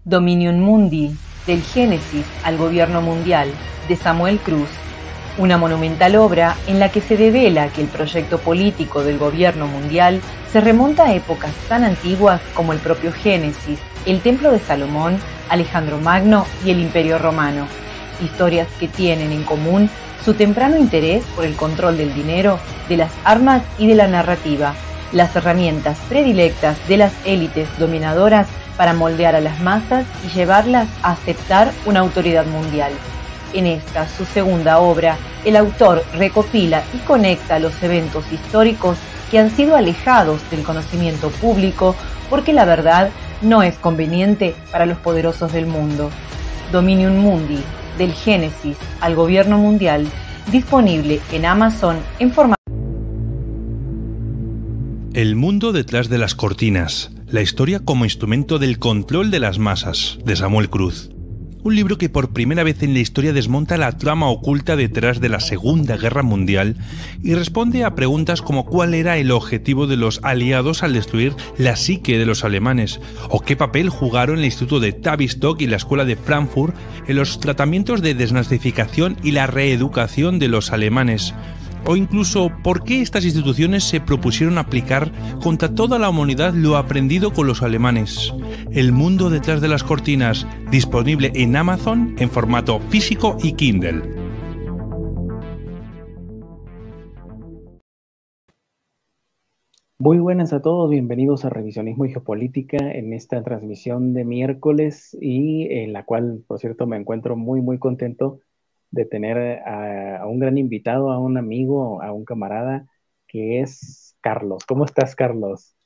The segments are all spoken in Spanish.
Dominium Mundi, del Génesis al Gobierno Mundial, de Samuel Cruz, una monumental obra en la que se devela que el proyecto político del gobierno mundial se remonta a épocas tan antiguas como el propio Génesis, el Templo de Salomón, Alejandro Magno y el Imperio Romano, historias que tienen en común su temprano interés por el control del dinero, de las armas y de la narrativa, las herramientas predilectas de las élites dominadoras para moldear a las masas y llevarlas a aceptar una autoridad mundial. En esta, su segunda obra, el autor recopila y conecta los eventos históricos que han sido alejados del conocimiento público porque la verdad no es conveniente para los poderosos del mundo. Dominium Mundi, del Génesis al Gobierno Mundial, disponible en Amazon en formato. El mundo detrás de las cortinas, la historia como instrumento del control de las masas, de Samuel Cruz. Un libro que por primera vez en la historia desmonta la trama oculta detrás de la Segunda Guerra Mundial y responde a preguntas como cuál era el objetivo de los aliados al destruir la psique de los alemanes, o qué papel jugaron el Instituto de Tavistock y la Escuela de Frankfurt en los tratamientos de desnazificación y la reeducación de los alemanes. O incluso, ¿por qué estas instituciones se propusieron aplicar contra toda la humanidad lo aprendido con los alemanes? El mundo detrás de las cortinas, disponible en Amazon en formato físico y Kindle. Muy buenas a todos, bienvenidos a Revisionismo y Geopolítica en esta transmisión de miércoles y en la cual, por cierto, me encuentro muy contento de tener a un gran invitado, a un amigo, a un camarada, que es Carlos. ¿Cómo estás, Carlos?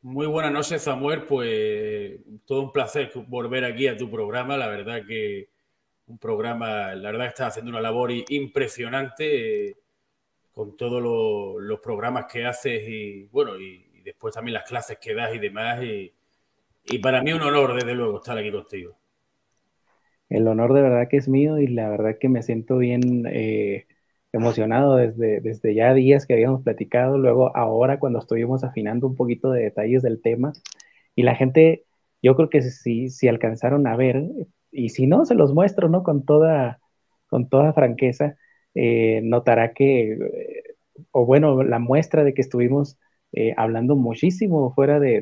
Muy buenas noches, Samuel. Pues todo un placer volver aquí a tu programa. La verdad que estás haciendo una labor impresionante con todos los programas que haces y bueno, y después también las clases que das y demás. Y para mí un honor, desde luego, estar aquí contigo. El honor de verdad que es mío y la verdad que me siento bien emocionado desde ya días que habíamos platicado, luego ahora cuando estuvimos afinando un poquito de detalles del tema y la gente, yo creo que si alcanzaron a ver, y si no, se los muestro, ¿no? Con toda franqueza, notará o bueno, la muestra de que estuvimos hablando muchísimo fuera eh,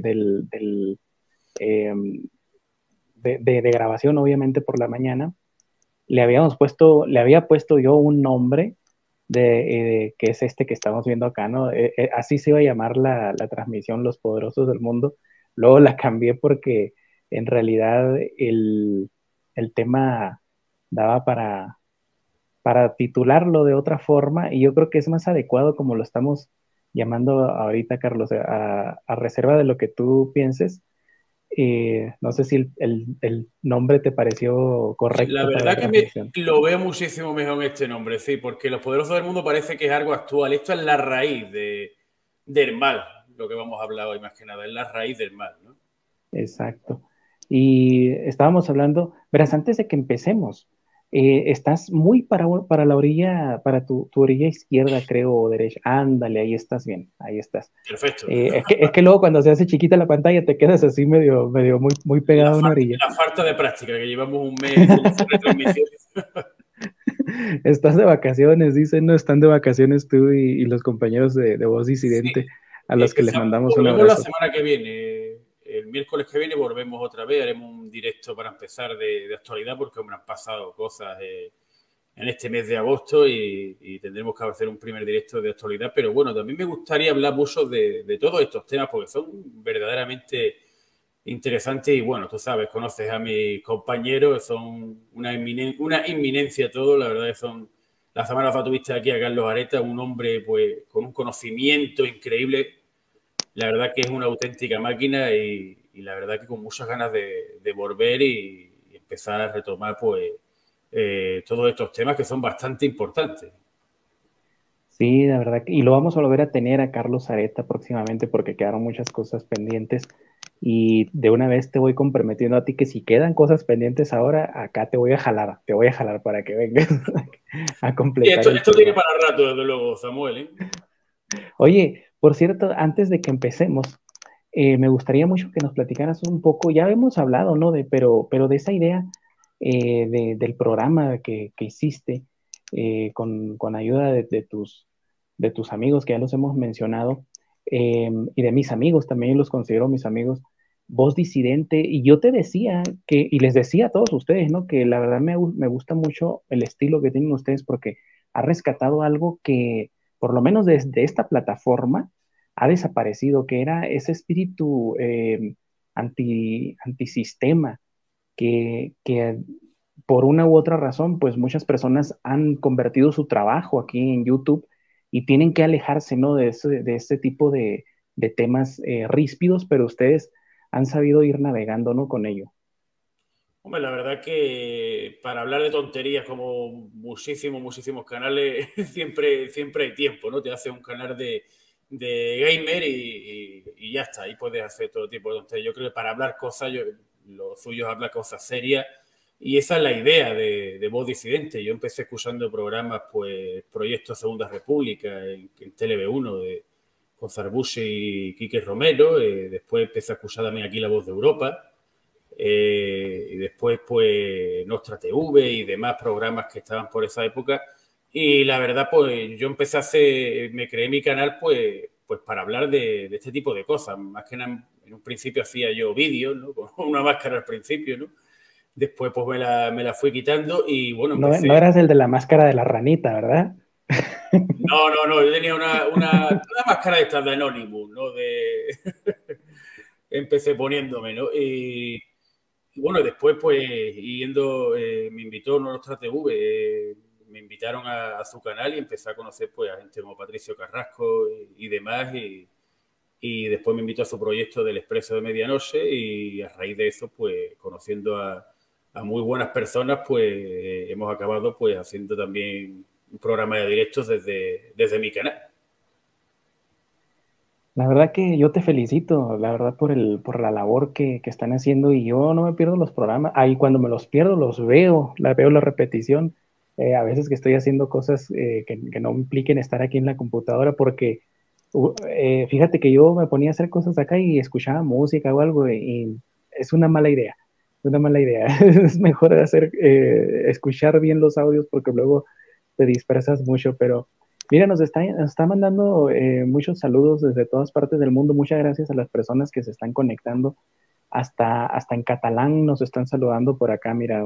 de grabación, obviamente por la mañana, le había puesto yo un nombre que es este que estamos viendo acá, ¿no? Así se iba a llamar la transmisión Los Poderosos del Mundo. Luego la cambié porque en realidad el tema daba para titularlo de otra forma y yo creo que es más adecuado como lo estamos llamando ahorita, Carlos, a reserva de lo que tú pienses. No sé si el nombre te pareció correcto. La verdad que lo veo muchísimo mejor en este nombre, sí, porque Los Poderosos del Mundo parece que es algo actual. Esto es la raíz del mal, lo que vamos a hablar hoy más que nada, es la raíz del mal, ¿no? Exacto. Y estábamos hablando, verás, antes de que empecemos, estás muy para la orilla, para tu orilla izquierda, creo, o derecha. Ándale, ahí estás bien, ahí estás. Perfecto. Es que luego cuando se hace chiquita la pantalla te quedas así medio muy pegado a una orilla. La falta de práctica, que llevamos un mes de retransmisión. Estás de vacaciones, dicen, no, están de vacaciones tú y los compañeros de Voz Disidente, sí, a los que les mandamos un abrazo. La semana que viene, el miércoles que viene volvemos otra vez, haremos un directo para empezar de actualidad porque me han pasado cosas en este mes de agosto y tendremos que hacer un primer directo de actualidad, pero bueno, también me gustaría hablar mucho de todos estos temas porque son verdaderamente interesantes y bueno, tú sabes, conoces a mis compañeros, son una inminencia todo, la verdad que son, la semana pasada tuviste aquí a Carlos Areta, un hombre pues con un conocimiento increíble, la verdad que es una auténtica máquina y la verdad que con muchas ganas de volver y empezar a retomar pues todos estos temas que son bastante importantes. Sí, la verdad, y lo vamos a volver a tener a Carlos Areta próximamente porque quedaron muchas cosas pendientes y de una vez te voy comprometiendo a ti que si quedan cosas pendientes ahora, acá te voy a jalar para que vengas a completar. Sí, esto tiene para rato, desde luego, Samuel, ¿eh? Oye, por cierto, antes de que empecemos, me gustaría mucho que nos platicaras un poco, ya hemos hablado, ¿no? Pero de esa idea del programa que hiciste con ayuda de tus amigos, que ya los hemos mencionado, y de mis amigos, también los considero mis amigos, Voz Disidente, y yo te decía que, y les decía a todos ustedes, ¿no? Que la verdad me gusta mucho el estilo que tienen ustedes porque ha rescatado algo que, por lo menos desde esta plataforma, ha desaparecido, que era ese espíritu antisistema que por una u otra razón, pues muchas personas han convertido su trabajo aquí en YouTube y tienen que alejarse, ¿no? De ese tipo de temas ríspidos, pero ustedes han sabido ir navegando, ¿no? Con ello. Hombre, la verdad que para hablar de tonterías como muchísimos canales, siempre hay tiempo, ¿no? Te hace un canal de gamer y ya está, ahí puedes hacer todo tipo de tonterías. Yo creo que para hablar cosas, lo suyo es hablar cosas serias y esa es la idea de Voz Disidente. Yo empecé escuchando programas, pues, Proyecto Segunda República en Tele1 con Zarbushi y Quique Romero, después empecé a escuchar también aquí La Voz de Europa. Y después pues Nostra TV y demás programas que estaban por esa época y la verdad pues yo empecé a hacer, me creé mi canal pues para hablar de este tipo de cosas, más que nada en un principio hacía yo vídeos, ¿no? Con una máscara al principio, ¿no? Después pues me la fui quitando y bueno, No, empecé... no eras el de la máscara de la ranita, ¿verdad? No, yo tenía una máscara de estas de Anonymous, ¿no? Empecé poniéndome, ¿no? Y bueno, después, pues, yendo, me invitó Nostra TV, me invitaron a su canal y empecé a conocer, pues, a gente como Patricio Carrasco y demás, y después me invitó a su proyecto del Expreso de Medianoche y a raíz de eso, pues, conociendo a muy buenas personas, pues, hemos acabado, pues, haciendo también un programa de directos desde mi canal. La verdad que yo te felicito, la verdad, por la labor que están haciendo y yo no me pierdo los programas. Ahí cuando me los pierdo los veo la repetición. A veces que estoy haciendo cosas que no impliquen estar aquí en la computadora porque fíjate que yo me ponía a hacer cosas acá y escuchaba música o algo y es una mala idea. Es mejor escuchar bien los audios porque luego te dispersas mucho, pero... Mira, nos está mandando muchos saludos desde todas partes del mundo. Muchas gracias a las personas que se están conectando. Hasta en catalán nos están saludando por acá. Mira,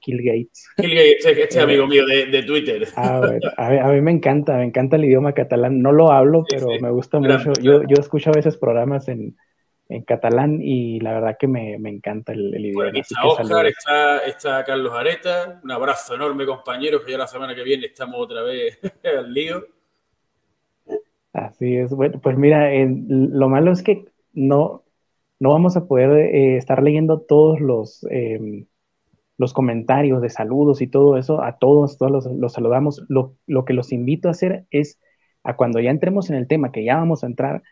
Kill Gates. Este amigo mío de Twitter. Bueno, a mí me encanta el idioma catalán. No lo hablo, Sí, pero sí. me gusta mucho. Yo escucho a veces programas en catalán y la verdad que me encanta el Por idioma. aquí Así está que Óscar, saludos. está Carlos Areta. Un abrazo enorme, compañeros, que ya la semana que viene estamos otra vez al lío. Así es. Bueno, pues mira, lo malo es que no vamos a poder estar leyendo todos los comentarios de saludos y todo eso. A todos los saludamos. Lo que los invito a hacer es a cuando ya entremos en el tema, que ya vamos a entrar,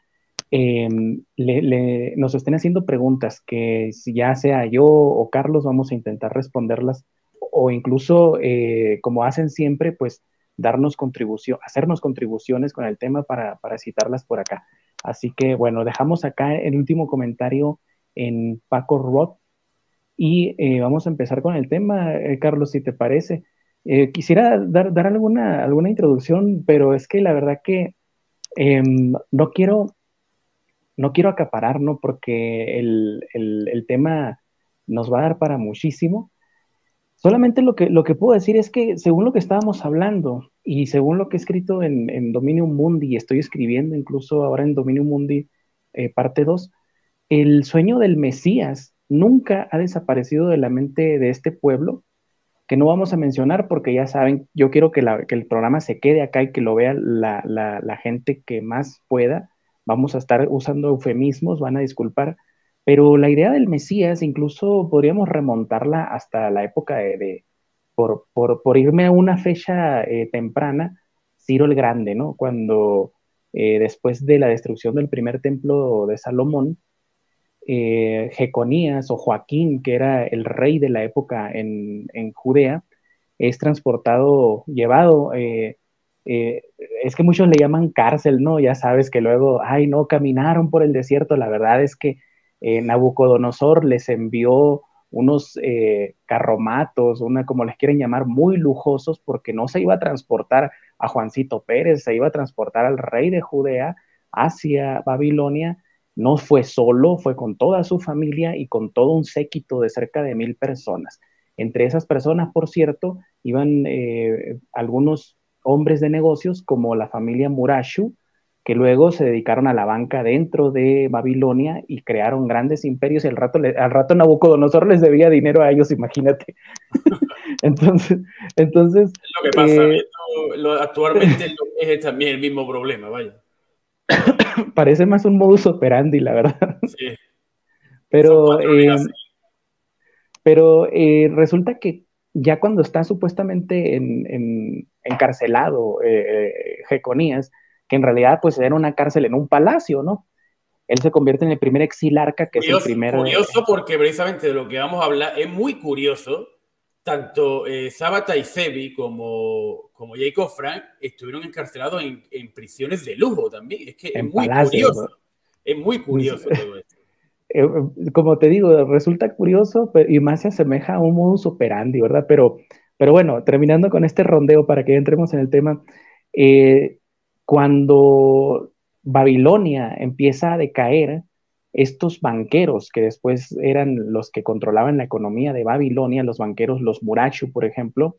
nos estén haciendo preguntas que si ya sea yo o Carlos vamos a intentar responderlas o incluso como hacen siempre, pues hacernos contribuciones con el tema para citarlas por acá. Así que bueno, dejamos acá el último comentario en Paco Roth y vamos a empezar con el tema, Carlos, si te parece. Quisiera dar alguna introducción, pero es que la verdad que no quiero acaparar, ¿no? Porque el tema nos va a dar para muchísimo. Solamente lo que puedo decir es que según lo que estábamos hablando y según lo que he escrito en Dominium Mundi, y estoy escribiendo incluso ahora en Dominium Mundi parte 2, el sueño del Mesías nunca ha desaparecido de la mente de este pueblo, que no vamos a mencionar porque ya saben, yo quiero que el programa se quede acá y que lo vea la gente que más pueda. Vamos a estar usando eufemismos, van a disculpar, pero la idea del Mesías incluso podríamos remontarla hasta la época por irme a una fecha temprana, Ciro el Grande, ¿no? Cuando después de la destrucción del primer templo de Salomón, Jeconías o Joaquín, que era el rey de la época en Judea, es transportado, llevado es que muchos le llaman cárcel, ¿no? Ya sabes que luego, ay, no, caminaron por el desierto. La verdad es que Nabucodonosor les envió unos carromatos, como les quieren llamar, muy lujosos, porque no se iba a transportar a Juancito Pérez, se iba a transportar al rey de Judea hacia Babilonia. No fue solo, fue con toda su familia y con todo un séquito de cerca de 1000 personas. Entre esas personas, por cierto, iban algunos hombres de negocios como la familia Murashu, que luego se dedicaron a la banca dentro de Babilonia y crearon grandes imperios y al rato Nabucodonosor les debía dinero a ellos, imagínate. entonces, es lo que pasa, actualmente es también el mismo problema, vaya. Parece más un modus operandi, la verdad. Sí. Pero resulta que ya cuando está supuestamente encarcelado Jeconías, que en realidad pues era una cárcel en un palacio, ¿no? Él se convierte en el primer exilarca, que curioso, es el primer... Curioso porque precisamente de lo que vamos a hablar es muy curioso. Tanto Sabata y Zebi como Jacob Frank estuvieron encarcelados en prisiones de lujo también. Es que es muy curioso. ¿No? Es muy curioso todo esto. Como te digo, resulta curioso y más se asemeja a un modus operandi, ¿verdad? Pero bueno, terminando con este rondeo para que entremos en el tema, cuando Babilonia empieza a decaer, estos banqueros que después eran los que controlaban la economía de Babilonia, los banqueros, los Murashu, por ejemplo,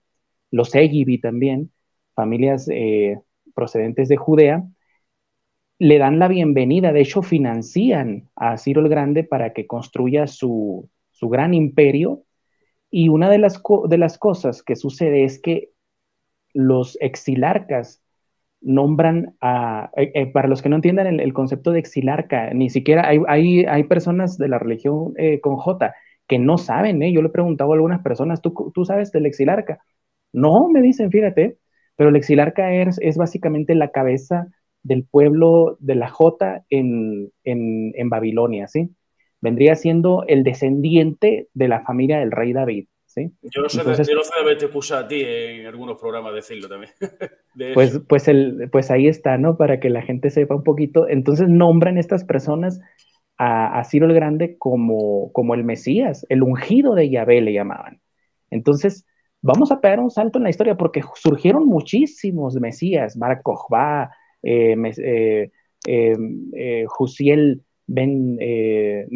los Egibi también, familias procedentes de Judea, le dan la bienvenida, de hecho financian a Ciro el Grande para que construya su gran imperio, y una de las cosas que sucede es que los exilarcas nombran para los que no entiendan el concepto de exilarca, ni siquiera hay personas de la religión con J que no saben, yo le he preguntado a algunas personas, ¿tú sabes del exilarca? No, me dicen, fíjate, pero el exilarca es básicamente la cabeza del pueblo de la Jota en Babilonia, ¿sí? Vendría siendo el descendiente de la familia del rey David, ¿sí? Yo no sé de haberte escuchado a ti en algunos programas decirlo también. Pues ahí está, ¿no? Para que la gente sepa un poquito. Entonces nombran estas personas a Ciro el Grande como el Mesías, el ungido de Yahvé le llamaban. Entonces, vamos a pegar un salto en la historia porque surgieron muchísimos Mesías, Bar Kokhba, Jusiel Nehemías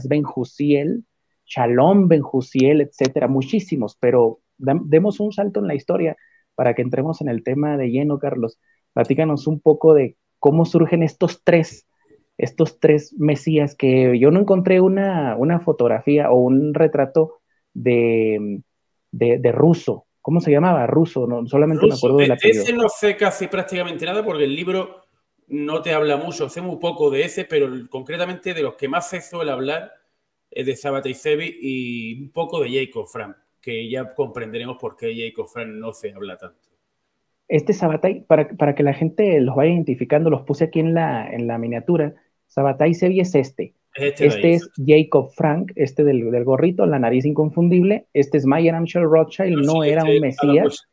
ben Jusiel, Shalom ben Jusiel, etcétera, muchísimos, pero demos un salto en la historia para que entremos en el tema de lleno, Carlos. Platícanos un poco de cómo surgen estos tres mesías, que yo no encontré una fotografía o un retrato de Ruso. ¿Cómo se llamaba? Ruso, no, solamente me acuerdo del apellido. De ese no sé casi prácticamente nada porque el libro no te habla mucho, sé muy poco de ese, pero concretamente de los que más se suele hablar es de Sabata y Zebi y un poco de Jacob Frank, que ya comprenderemos por qué Jacob Frank no se habla tanto. Este Sabbatai, para que la gente los vaya identificando, los puse aquí en la miniatura. Sabbatai Zebi es este. Este es Jacob Frank, este del gorrito, la nariz inconfundible. Este es Mayer Amschel Rothschild, no era un mesías.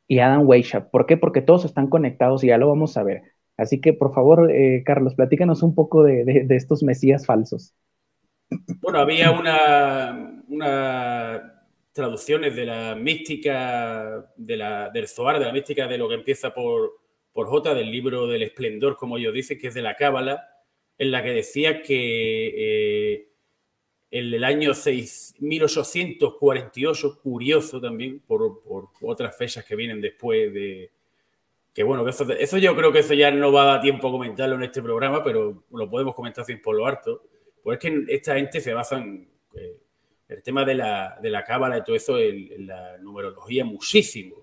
Y Adam Weishaupt. ¿Por qué? Porque todos están conectados y ya lo vamos a ver. Así que, por favor, Carlos, platícanos un poco de estos mesías falsos. Bueno, había una traducciones de la mística del Zohar, de la mística de lo que empieza por J, del libro del esplendor, como ellos dicen, que es de la Cábala, en la que decía que en el año 1848, curioso también, por otras fechas que vienen después de... Que bueno, eso yo creo que eso ya no va a dar tiempo a comentarlo en este programa, pero lo podemos comentar sin por lo harto. Pues es que esta gente se basa en el tema de la cábala y todo eso, en la numerología muchísimo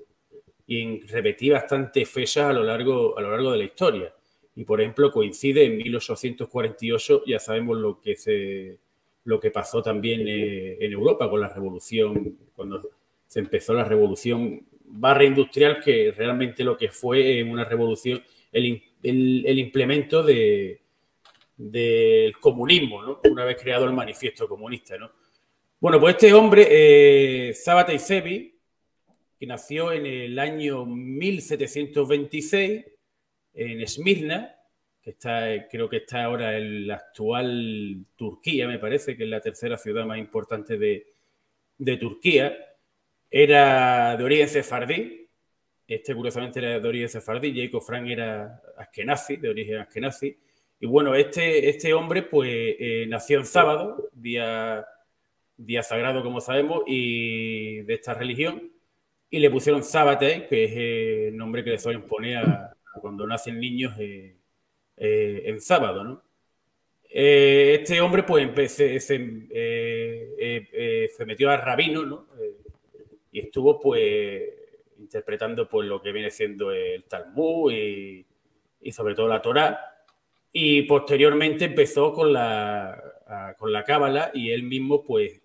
y en repetir bastantes fechas a lo largo de la historia. Y, por ejemplo, coincide en 1848, ya sabemos lo que pasó también en Europa con la revolución, cuando se empezó la revolución /industrial, que realmente lo que fue una revolución, el implemento del comunismo, ¿no? Una vez creado el manifiesto comunista, ¿no? Bueno, pues este hombre, Sabata y Zebi, que nació en el año 1726 en Esmirna, que está, creo que está ahora en la actual Turquía, me parece, que es la tercera ciudad más importante de Turquía. Era de origen sefardí, curiosamente era de origen sefardí, Jacob Frank era askenazi, de origen askenazi. Y bueno, este hombre pues nació en sábado, día sagrado como sabemos, y de esta religión, y le pusieron Sabbatai, que es el nombre que le suelen poner a cuando nacen niños en sábado, ¿no? Este hombre pues se metió a rabino, ¿no? Y estuvo pues interpretando pues lo que viene siendo el Talmud y sobre todo la Torá, y posteriormente empezó con la Cábala, y él mismo pues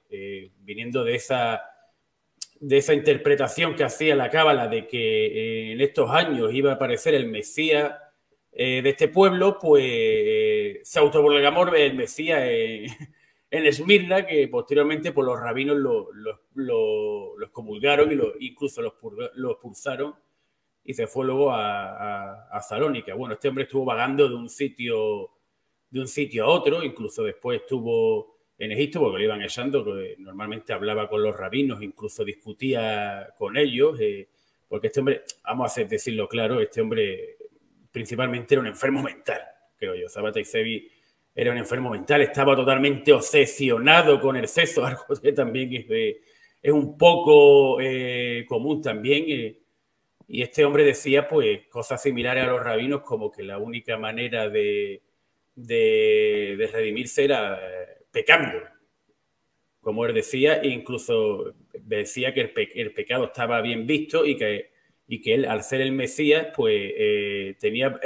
viniendo de esa interpretación que hacía la Cábala de que en estos años iba a aparecer el Mesías de este pueblo, pues se autoproclamó el Mesías en Esmirna, que posteriormente pues, los rabinos los comulgaron y incluso los expulsaron, y se fue luego a Salónica. Bueno, este hombre estuvo vagando de un sitio a otro, incluso después estuvo en Egipto, porque lo iban echando, que normalmente hablaba con los rabinos, incluso discutía con ellos, porque este hombre, vamos a decirlo claro, este hombre principalmente era un enfermo mental, creo yo. Sabbatai Zevi era un enfermo mental, estaba totalmente obsesionado con el sexo, algo que también es un poco común también, y este hombre decía pues cosas similares a los rabinos, como que la única manera de redimirse era pecando, como él decía, e incluso decía que el pecado estaba bien visto, y que él, al ser el Mesías, pues tenía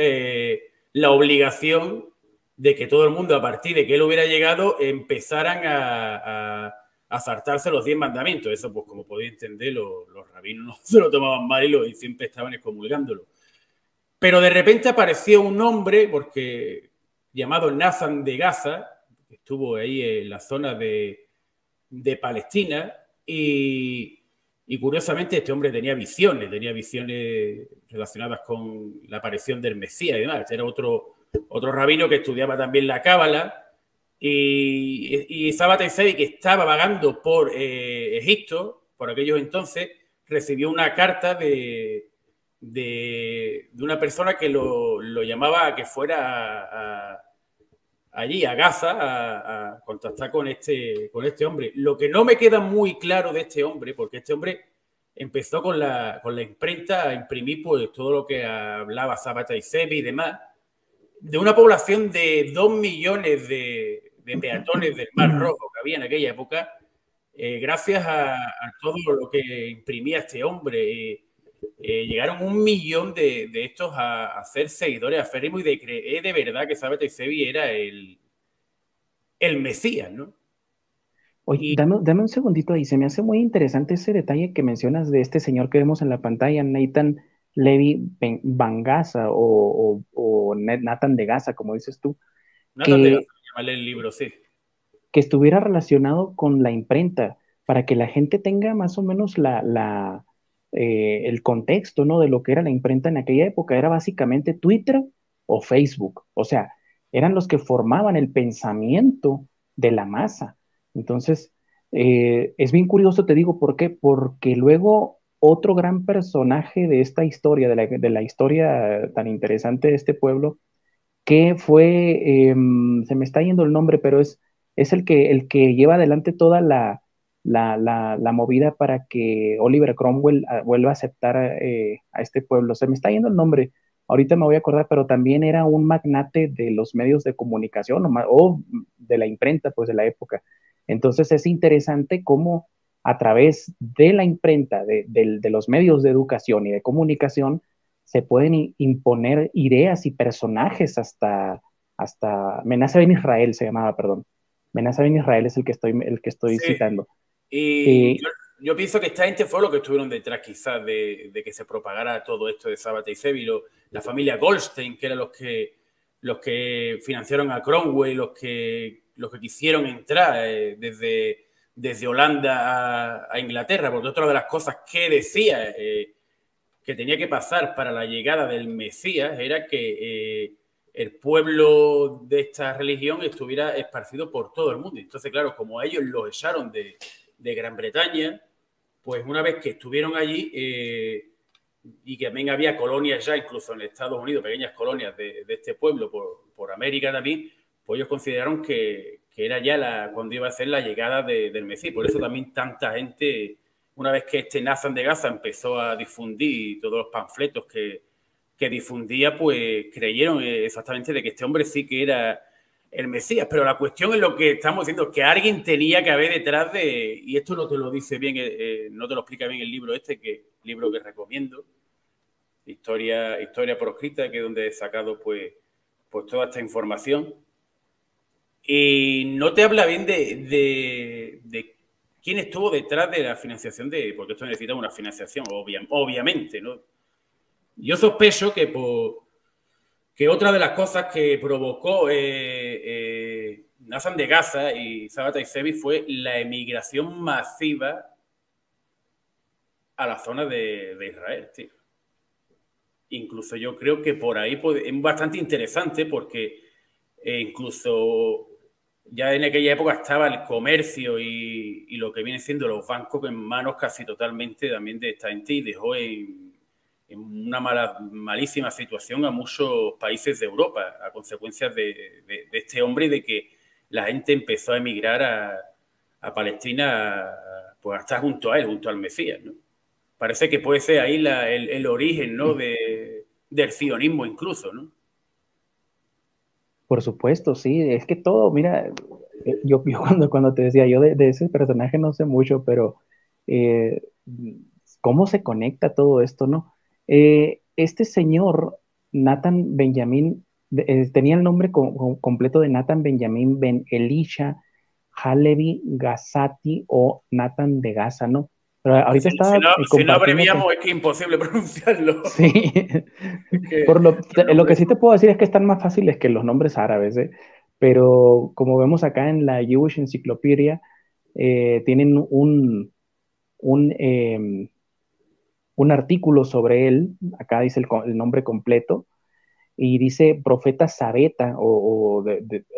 la obligación de que todo el mundo, a partir de que él hubiera llegado, empezaran a saltarse los 10 mandamientos. Eso, pues como podéis entender, los rabinos no se lo tomaban mal y siempre estaban excomulgándolo. Pero de repente apareció un hombre llamado Nathan de Gaza, que estuvo ahí en la zona de Palestina, y curiosamente este hombre tenía visiones relacionadas con la aparición del Mesías y demás. Este era otro rabino que estudiaba también la Cábala, y Sabbatai Zevi, que estaba vagando por Egipto por aquellos entonces, recibió una carta de una persona que lo llamaba a que fuera allí a Gaza a contactar con este hombre. Lo que no me queda muy claro de este hombre, porque este hombre empezó con la imprenta a imprimir pues todo lo que hablaba Sabbatai Zevi y demás, de una población de 2 millones de peatones del Mar Rojo que había en aquella época. Gracias a todo lo que imprimía este hombre, llegaron 1 millón de estos a ser seguidores aférrimos y de creer de verdad que Sabbatai Zevi era el Mesías, ¿no? Oye, dame un segundito ahí. Se me hace muy interesante ese detalle que mencionas de este señor que vemos en la pantalla, Nathan Levi Van Gaza o Nathan de Gaza, como dices tú. Nathan de Gaza, llamarle el libro, sí. Que estuviera relacionado con la imprenta, para que la gente tenga más o menos el contexto, ¿no? De lo que era la imprenta en aquella época. Era básicamente Twitter o Facebook. O sea, eran los que formaban el pensamiento de la masa. Entonces, es bien curioso, te digo, ¿por qué? Porque luego otro gran personaje de esta historia, de la historia tan interesante de este pueblo, que fue, se me está yendo el nombre, pero es el que lleva adelante toda la movida para que Oliver Cromwell vuelva a aceptar a este pueblo. Se me está yendo el nombre, ahorita me voy a acordar, pero también era un magnate de los medios de comunicación o de la imprenta, pues de la época. Entonces es interesante cómo a través de la imprenta, de los medios de educación y de comunicación, se pueden imponer ideas y personajes hasta Menaza Ben Israel se llamaba, perdón. Menaza Ben Israel es el que estoy sí. citando. Y yo pienso que esta gente fue lo que estuvieron detrás quizás de que se propagara todo esto de Sabbatai Zevi, la familia Goldstein, que eran los que financiaron a Cromwell, los que quisieron entrar desde desde Holanda a Inglaterra, porque otra de las cosas que decía que tenía que pasar para la llegada del Mesías era que el pueblo de esta religión estuviera esparcido por todo el mundo. Entonces, claro, como a ellos los echaron de Gran Bretaña, pues una vez que estuvieron allí y que también había colonias ya, incluso en Estados Unidos, pequeñas colonias de este pueblo por América también, pues ellos consideraron que era ya cuando iba a ser la llegada del Mesías. Por eso también tanta gente, una vez que este Nathan de Gaza empezó a difundir todos los panfletos que difundía, pues creyeron exactamente de que este hombre sí que era el Mesías. Pero la cuestión es lo que estamos diciendo, que alguien tenía que haber detrás y esto no te lo dice bien, no te lo explica bien el libro libro que recomiendo, Historia proscrita, que es donde he sacado pues toda esta información. Y no te habla bien de quién estuvo detrás de la financiación porque esto necesita una financiación, obviamente, ¿no? Yo sospecho que otra de las cosas que provocó Nathan de Gaza y Sabbatai Zevi fue la emigración masiva a la zona de Israel, tío. Incluso yo creo que por ahí es bastante interesante porque incluso ya en aquella época estaba el comercio y lo que viene siendo los bancos en manos casi totalmente también de esta gente, y dejó en una malísima situación a muchos países de Europa a consecuencias de este hombre y de que la gente empezó a emigrar a Palestina pues hasta junto a él, junto al Mesías, ¿no? Parece que puede ser ahí el origen, ¿no? del sionismo incluso, ¿no? Por supuesto, sí, es que todo, mira, yo cuando te decía, yo de ese personaje no sé mucho, pero cómo se conecta todo esto, ¿no? Este señor, Nathan Benjamin, tenía el nombre completo de Nathan Benjamin Ben Elisha Halevi Gazati o Nathan de Gaza, ¿no? Pero ahorita estaba si no abreviamos, es que es imposible pronunciarlo. Sí. Lo que sí te puedo decir es que están más fáciles que los nombres árabes, ¿eh? Pero como vemos acá en la Jewish Encyclopedia, tienen un artículo sobre él, acá dice el nombre completo, y dice profeta Sabeta,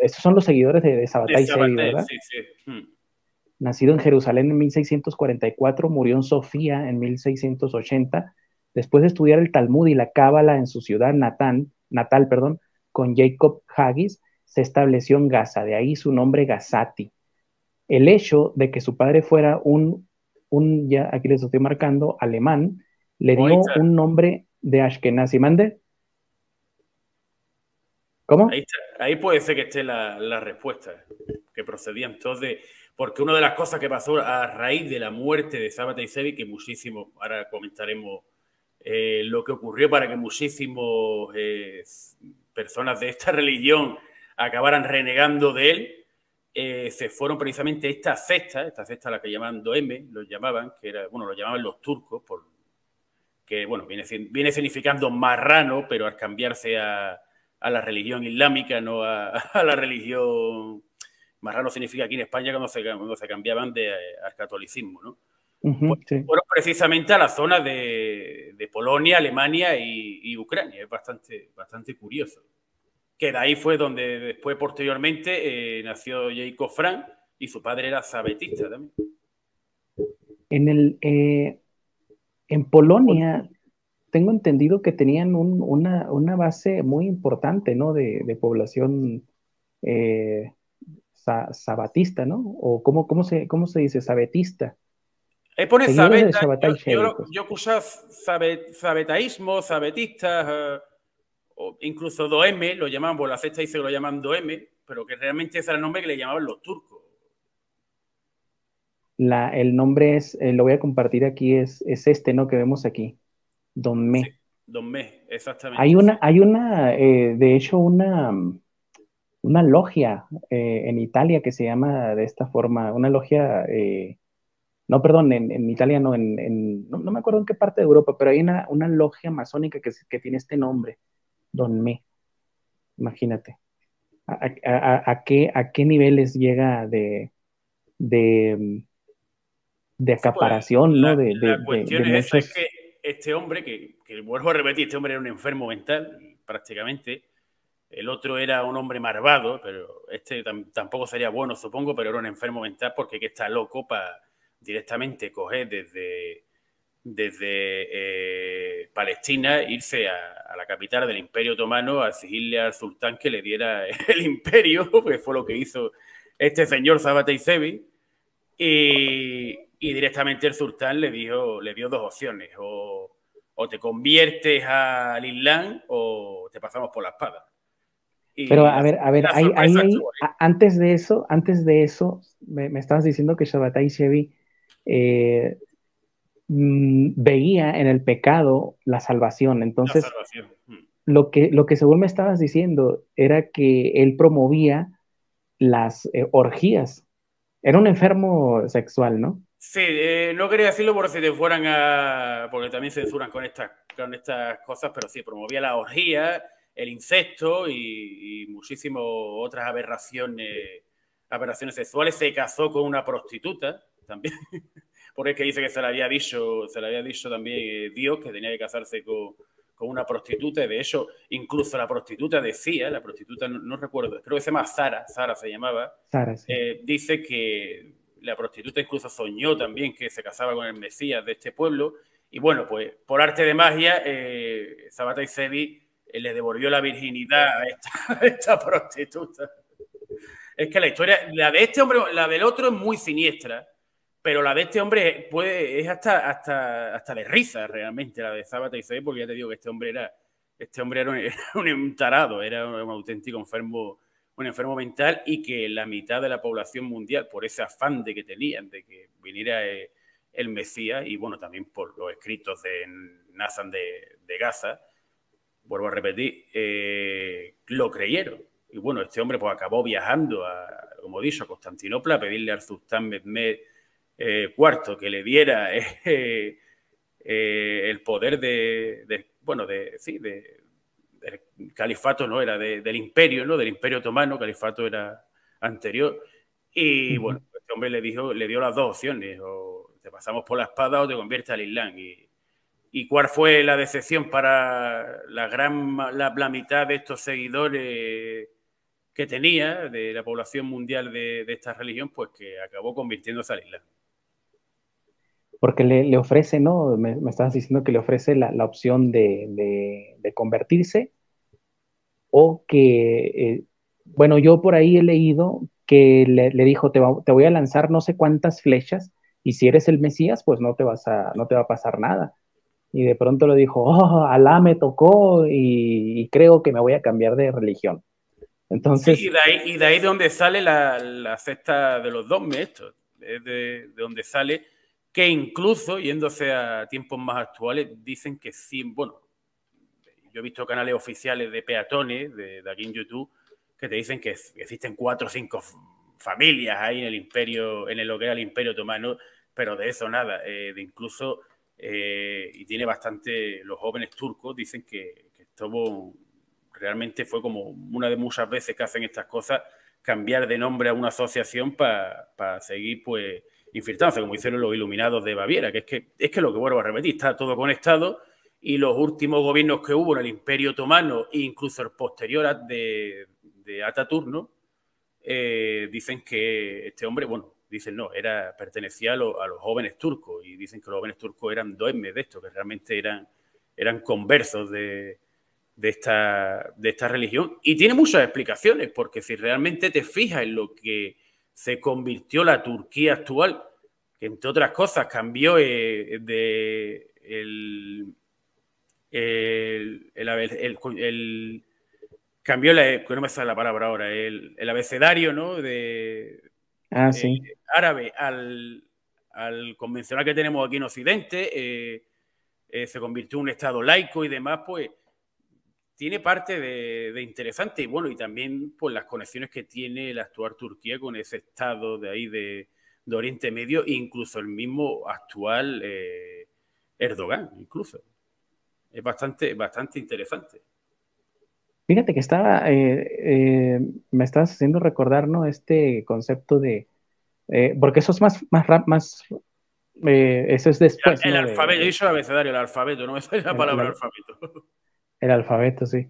esos son los seguidores de Sabbatai Zevi, ¿verdad? Sí, sí. Nacido en Jerusalén en 1644, murió en Sofía en 1680, después de estudiar el Talmud y la Cábala en su ciudad natal, con Jacob Haggis, se estableció en Gaza, de ahí su nombre Gazati. El hecho de que su padre fuera ya aquí les estoy marcando, alemán, le dio un nombre de Ashkenazi. ¿Mande? ¿Cómo? Ahí puede ser que esté la respuesta, que procedían todos porque una de las cosas que pasó a raíz de la muerte de Sabbatai Zevi, que muchísimo, ahora comentaremos lo que ocurrió para que muchísimos personas de esta religión acabaran renegando de él, se fueron precisamente esta secta a la que llamaban Doeme, lo llamaban los turcos, que bueno, viene significando marrano, pero al cambiarse a la religión islámica, no a la religión. Marrano significa aquí en España cuando se cambiaban al catolicismo, ¿no? Sí. Fueron precisamente a la zona de Polonia, Alemania y Ucrania. Es bastante curioso. Que de ahí fue donde después, posteriormente, nació Jacob Frank y su padre era sabetista también. En Polonia tengo entendido que tenían una base muy importante, ¿no? De población sabatista, ¿no? O ¿cómo se dice? Sabetista. Pone sabeta, pues. yo escucho sabetaísmo, sabetistas, o incluso Doeme, lo llamaban, por la secta dice que lo llaman Doeme, pero que realmente ese era el nombre que le llamaban los turcos. El nombre lo voy a compartir aquí, es este, ¿no? Que vemos aquí. Don Me. Sí, Don Me, exactamente. Hay de hecho, una logia en Italia que se llama de esta forma, una logia, no, perdón, en Italia no, no me acuerdo en qué parte de Europa, pero hay una logia masónica que tiene este nombre, Don Me. Imagínate. ¿A qué niveles llega de de Sí, pues acaparación, ¿no? la cuestión De es esa, es muchos... que este hombre, que vuelvo a repetir, este hombre era un enfermo mental, prácticamente. El otro era un hombre malvado, pero este tampoco sería bueno, supongo, pero era un enfermo mental porque que está loco para directamente coger desde Palestina, irse a la capital del Imperio Otomano a exigirle al sultán que le diera el imperio, que fue lo que hizo este señor Sabata Sevi, y directamente el sultán le dio dos opciones, o te conviertes al Islam o te pasamos por la espada. Pero Y a ver, la sorpresa estuvo ahí. antes de eso, me estabas diciendo que Shabbatai Shevi veía en el pecado la salvación. La Entonces, salvación. lo que según me estabas diciendo era que él promovía las orgías. Era un enfermo sexual, ¿no? Sí, no quería decirlo por si te fueran a... porque también se censuran con estas cosas, pero sí, promovía la orgía, el incesto y muchísimas otras aberraciones sexuales. Se casó con una prostituta también, porque es que dice que se le había dicho también Dios que tenía que casarse con una prostituta, y de hecho, incluso la prostituta decía, la prostituta no recuerdo, creo que se llama Sara se llamaba, Sara, sí. dice que la prostituta incluso soñó también que se casaba con el Mesías de este pueblo, y bueno, pues por arte de magia, Sabata Sevi le devolvió la virginidad a esta prostituta. Es que la historia, la de este hombre, la del otro es muy siniestra, pero la de este hombre es hasta de risa realmente, la de Sabata Sevi, porque ya te digo que este hombre era un tarado, era un auténtico enfermo, un enfermo mental, y que la mitad de la población mundial, por ese afán de que tenían de que viniera el Mesías, y bueno, también por los escritos de Nathan de Gaza, vuelvo a repetir, lo creyeron. Y bueno, este hombre pues acabó viajando, como he dicho, a Constantinopla a pedirle al sultán Mehmed IV que le diera el poder del califato, no era del imperio, ¿no? Del imperio otomano, califato era anterior. Y bueno, este hombre le dio las dos opciones: o te pasamos por la espada o te conviertes al Islam. ¿Y cuál fue la decepción para la mitad de estos seguidores que tenía de la población mundial de esta religión? Pues que acabó convirtiéndose al Islam. Porque le ofrece, ¿no? Me estabas diciendo que le ofrece la opción de convertirse, o que, bueno, yo por ahí he leído que le dijo, te voy a lanzar no sé cuántas flechas, y si eres el Mesías, pues no te va a pasar nada. Y de pronto le dijo, oh, Alá me tocó y creo que me voy a cambiar de religión. Entonces... Sí, y de ahí de donde sale la secta de los dogmas, esto, es de donde sale que incluso, yéndose a tiempos más actuales, dicen que sí, bueno, yo he visto canales oficiales de peatones de aquí en YouTube que te dicen que existen 4 o 5 familias ahí en el imperio, en lo que era el Imperio Otomano, pero de eso nada, de incluso, y tiene bastante, los jóvenes turcos dicen que estuvo, realmente fue como una de muchas veces que hacen estas cosas, cambiar de nombre a una asociación para seguir pues infiltrándose, como hicieron los iluminados de Baviera, que es que lo que vuelvo a repetir, está todo conectado. Y los últimos gobiernos que hubo en el Imperio Otomano, e incluso el posterior de Ataturk, ¿no? Dicen que este hombre, bueno, dicen no, pertenecía a los jóvenes turcos, y dicen que los jóvenes turcos eran doemes de esto, que realmente eran conversos de esta religión. Y tiene muchas explicaciones, porque si realmente te fijas en lo que se convirtió la Turquía actual, que entre otras cosas cambió cambió no me sale la palabra ahora, el abecedario, ¿no? sí. Árabe al convencional que tenemos aquí en Occidente, se convirtió en un estado laico y demás, pues tiene parte de interesante. Y bueno, y también pues las conexiones que tiene la actual Turquía con ese estado de ahí de Oriente Medio, incluso el mismo actual Erdogan, incluso. Es bastante interesante. Fíjate que me estabas haciendo recordar, ¿no? Este concepto de Porque eso es eso es después, el ¿no? alfabeto, yo hice el abecedario, el alfabeto, no me sale la palabra alfabeto. El alfabeto, sí.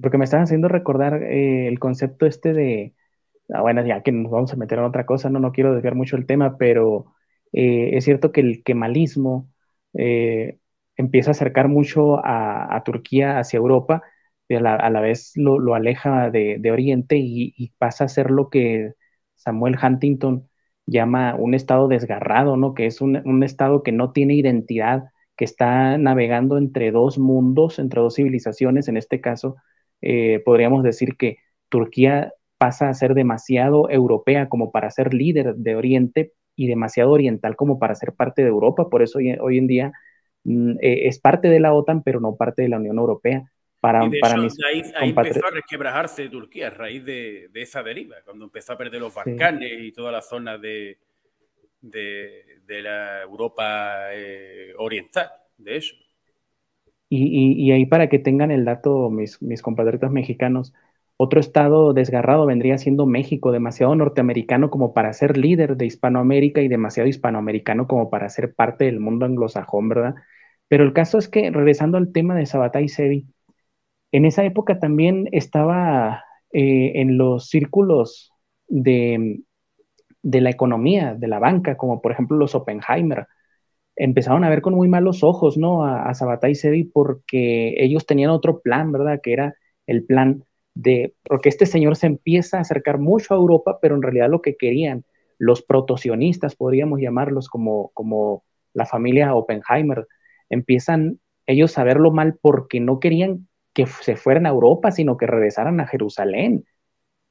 Porque me están haciendo recordar el concepto este de, bueno, ya que nos vamos a meter en otra cosa, no quiero desviar mucho el tema, pero es cierto que el kemalismo empieza a acercar mucho a Turquía hacia Europa, y a la vez lo aleja de Oriente y pasa a ser lo que Samuel Huntington llama un estado desgarrado, ¿no? Que es un estado que no tiene identidad, que está navegando entre dos mundos, entre dos civilizaciones. En este caso, podríamos decir que Turquía pasa a ser demasiado europea como para ser líder de Oriente y demasiado oriental como para ser parte de Europa. Por eso hoy en día es parte de la OTAN, pero no parte de la Unión Europea. Y de Para hecho, mis ahí empezó a resquebrajarse Turquía a raíz de esa deriva, cuando empezó a perder los Balcanes y toda la zona de la Europa oriental, de eso. Y ahí para que tengan el dato, mis compatriotas mexicanos, otro estado desgarrado vendría siendo México, demasiado norteamericano como para ser líder de Hispanoamérica y demasiado hispanoamericano como para ser parte del mundo anglosajón, ¿verdad? Pero el caso es que, regresando al tema de Sabata y Sevi, en esa época también estaba en los círculos de la economía, de la banca, como por ejemplo los Oppenheimer, empezaron a ver con muy malos ojos, ¿no? A Sabata y Sevi porque ellos tenían otro plan, ¿verdad? Que era el plan porque este señor se empieza a acercar mucho a Europa, pero en realidad lo que querían los protosionistas, podríamos llamarlos como la familia Oppenheimer, empiezan ellos a verlo mal porque no querían que se fueran a Europa, sino que regresaran a Jerusalén.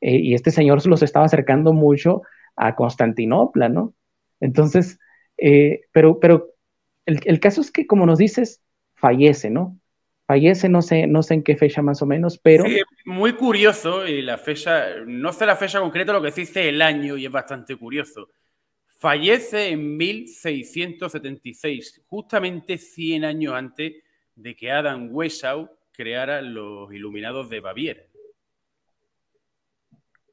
Y este señor se los estaba acercando mucho a Constantinopla, ¿no? Entonces, pero el caso es que, como nos dices, fallece, ¿no? Fallece, no sé en qué fecha más o menos, pero... Sí, muy curioso, y la fecha, no sé la fecha concreta, lo que sí dice el año, y es bastante curioso. Fallece en 1676, justamente 100 años antes de que Adam Weishaupt creara los Iluminados de Baviera.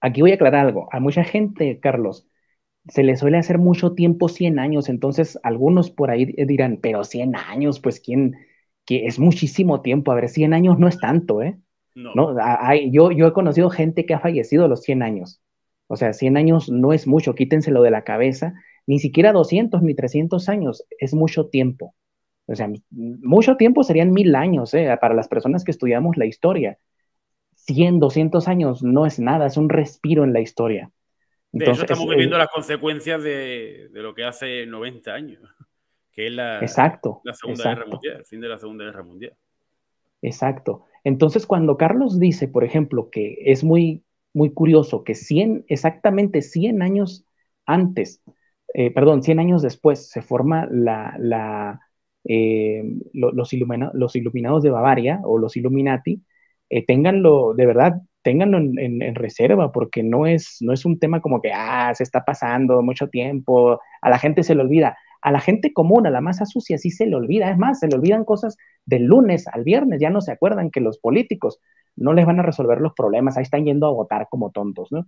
Aquí voy a aclarar algo. A mucha gente, Carlos, se le suele hacer mucho tiempo 100 años, entonces algunos por ahí dirán, pero 100 años, pues quién, que es muchísimo tiempo. A ver, 100 años no es tanto, ¿eh? No. No, yo he conocido gente que ha fallecido a los 100 años. O sea, 100 años no es mucho, quítenselo de la cabeza. Ni siquiera 200 ni 300 años es mucho tiempo. O sea, mucho tiempo serían 1000 años, para las personas que estudiamos la historia. 100, 200 años no es nada, es un respiro en la historia. De hecho, Entonces, estamos viviendo las consecuencias de lo que hace 90 años, que es exacto, la Segunda Guerra exacto, Mundial, el fin de la Segunda Guerra Mundial. exacto. Entonces, cuando Carlos dice, por ejemplo, que es muy curioso que exactamente 100 años antes, perdón, 100 años después se forma los Iluminados de Bavaria o los Illuminati, ténganlo, de verdad, ténganlo en reserva, porque no es un tema como que, se está pasando mucho tiempo, a la gente se le olvida. A la gente común, a la masa sucia, sí se le olvida. Es más, se le olvidan cosas del lunes al viernes. Ya no se acuerdan que los políticos no les van a resolver los problemas. Ahí están yendo a votar como tontos, ¿no?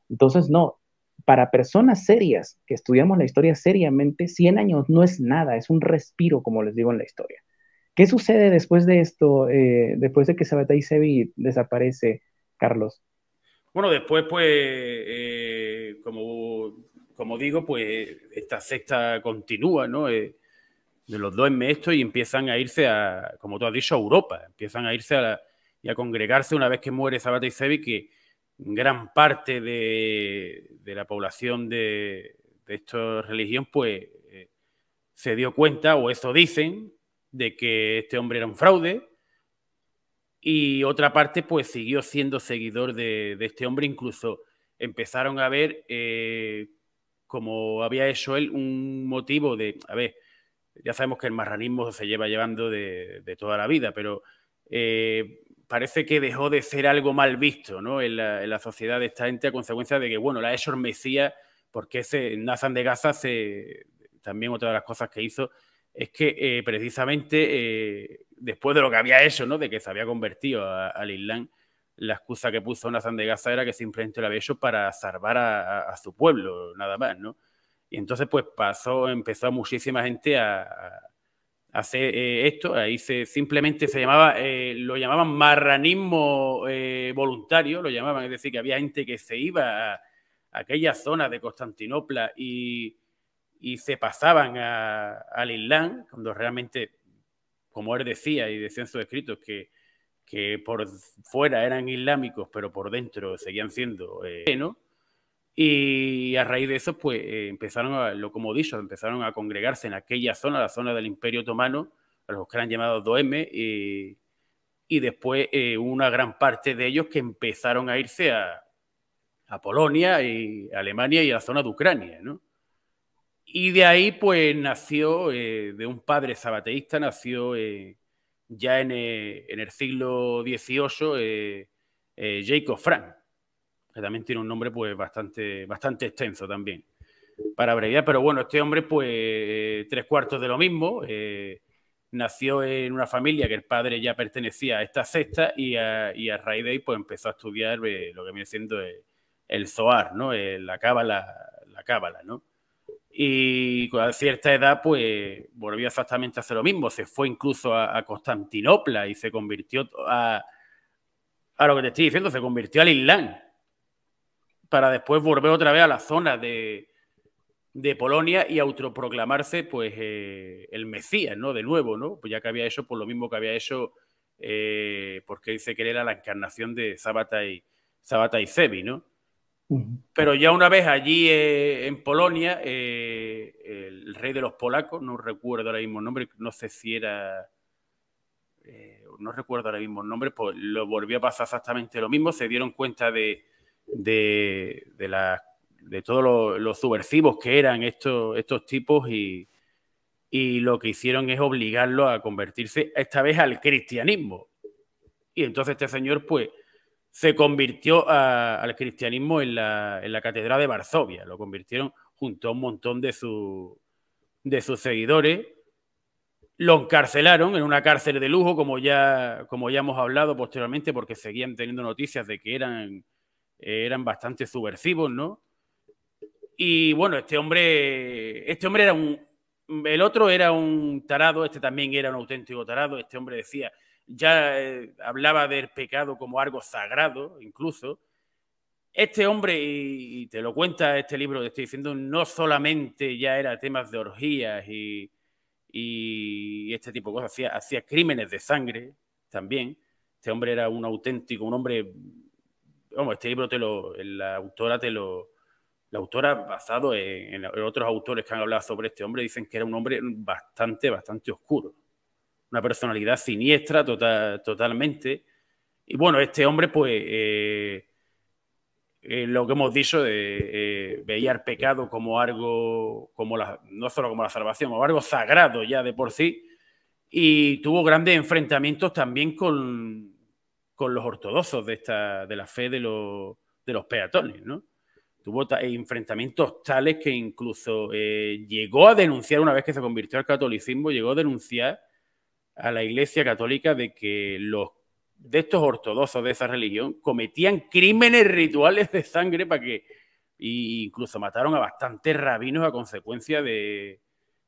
Entonces, no. Para personas serias, que estudiamos la historia seriamente, 100 años no es nada, es un respiro, como les digo en la historia. ¿Qué sucede después de esto, después de que Sabata Sevi desaparece, Carlos? Bueno, después, pues, como digo, pues esta secta continúa, ¿no? De los dos en esto y empiezan a irse como tú has dicho, a Europa. Empiezan a irse y a congregarse una vez que muere Sabata Sevi, que gran parte de la población de esta religión, pues, se dio cuenta, o eso dicen, de que este hombre era un fraude. Y otra parte, pues siguió siendo seguidor de este hombre. Incluso empezaron a ver, como había hecho él, un motivo de, a ver, ya sabemos que el marranismo se lleva llevando de toda la vida, pero parece que dejó de ser algo mal visto, ¿no? en la sociedad de esta gente a consecuencia de que, bueno, la ha hecho el Mesías, porque Nathan de Gaza, también otra de las cosas que hizo, es que precisamente después de lo que había hecho, ¿no? De que se había convertido al Islam, la excusa que puso Nathan de Gaza era que simplemente lo había hecho para salvar a su pueblo, nada más, ¿no? Y entonces pues empezó muchísima gente a hacer esto. Ahí simplemente se llamaba, lo llamaban marranismo voluntario, lo llamaban, es decir, que había gente que se iba a aquella zona de Constantinopla y se pasaban al Islam, cuando realmente, como él decía y decía en sus escritos, que por fuera eran islámicos, pero por dentro seguían siendo ¿no? Y a raíz de eso, pues como he dicho, empezaron a congregarse en aquella zona, la zona del Imperio Otomano, a los que eran llamados Doeme, y después una gran parte de ellos que empezaron a irse a Polonia y a Alemania y a la zona de Ucrania, ¿no? Y de ahí, pues, nació, de un padre sabateísta, nació ya en el siglo XVIII, Jacob Frank, que también tiene un nombre, pues, bastante extenso también, para abreviar. Pero bueno, este hombre, pues, tres cuartos de lo mismo. Nació en una familia que el padre ya pertenecía a esta secta y a raíz de ahí, pues, empezó a estudiar lo que viene siendo el Zohar, ¿no? La cábala, ¿no? Y a cierta edad, pues, volvió exactamente a hacer lo mismo. Se fue incluso a Constantinopla y se convirtió a lo que te estoy diciendo, se convirtió al Islam, para después volver otra vez a la zona de Polonia y autoproclamarse, pues, el Mesías, ¿no? De nuevo, ¿no? Pues ya que había hecho por lo mismo que había hecho, porque dice que él era la encarnación de Sabbatai Zevi, ¿no? Pero ya una vez allí en Polonia, el rey de los polacos, no recuerdo ahora mismo el nombre, no sé si era, no recuerdo ahora mismo el nombre, pues lo volvió a pasar exactamente lo mismo. Se dieron cuenta de todos los subversivos que eran estos tipos y lo que hicieron es obligarlo a convertirse esta vez al cristianismo. Y entonces este señor, pues, se convirtió al cristianismo en la catedral de Varsovia. Lo convirtieron junto a un montón de sus seguidores. Lo encarcelaron en una cárcel de lujo, como ya hemos hablado posteriormente, porque seguían teniendo noticias de que eran bastante subversivos, ¿no? Y bueno, este hombre era el otro era un tarado, este también era un auténtico tarado. Este hombre decía, ya hablaba del pecado como algo sagrado, incluso. Este hombre, y te lo cuenta este libro que estoy diciendo, no solamente ya era temas de orgías y este tipo de cosas, hacía crímenes de sangre también. Este hombre era un hombre, vamos, este libro la autora, basado en otros autores que han hablado sobre este hombre, dicen que era un hombre bastante oscuro. Una personalidad siniestra totalmente. Y bueno, este hombre, pues, lo que hemos dicho, veía el pecado como algo, no solo como la salvación, como algo sagrado ya de por sí. Y tuvo grandes enfrentamientos también con los ortodoxos de la fe de los peatones, ¿no? Tuvo enfrentamientos tales que incluso llegó a denunciar, una vez que se convirtió al catolicismo, llegó a denunciar a la Iglesia Católica de que de estos ortodoxos de esa religión cometían crímenes rituales de sangre e incluso mataron a bastantes rabinos a consecuencia de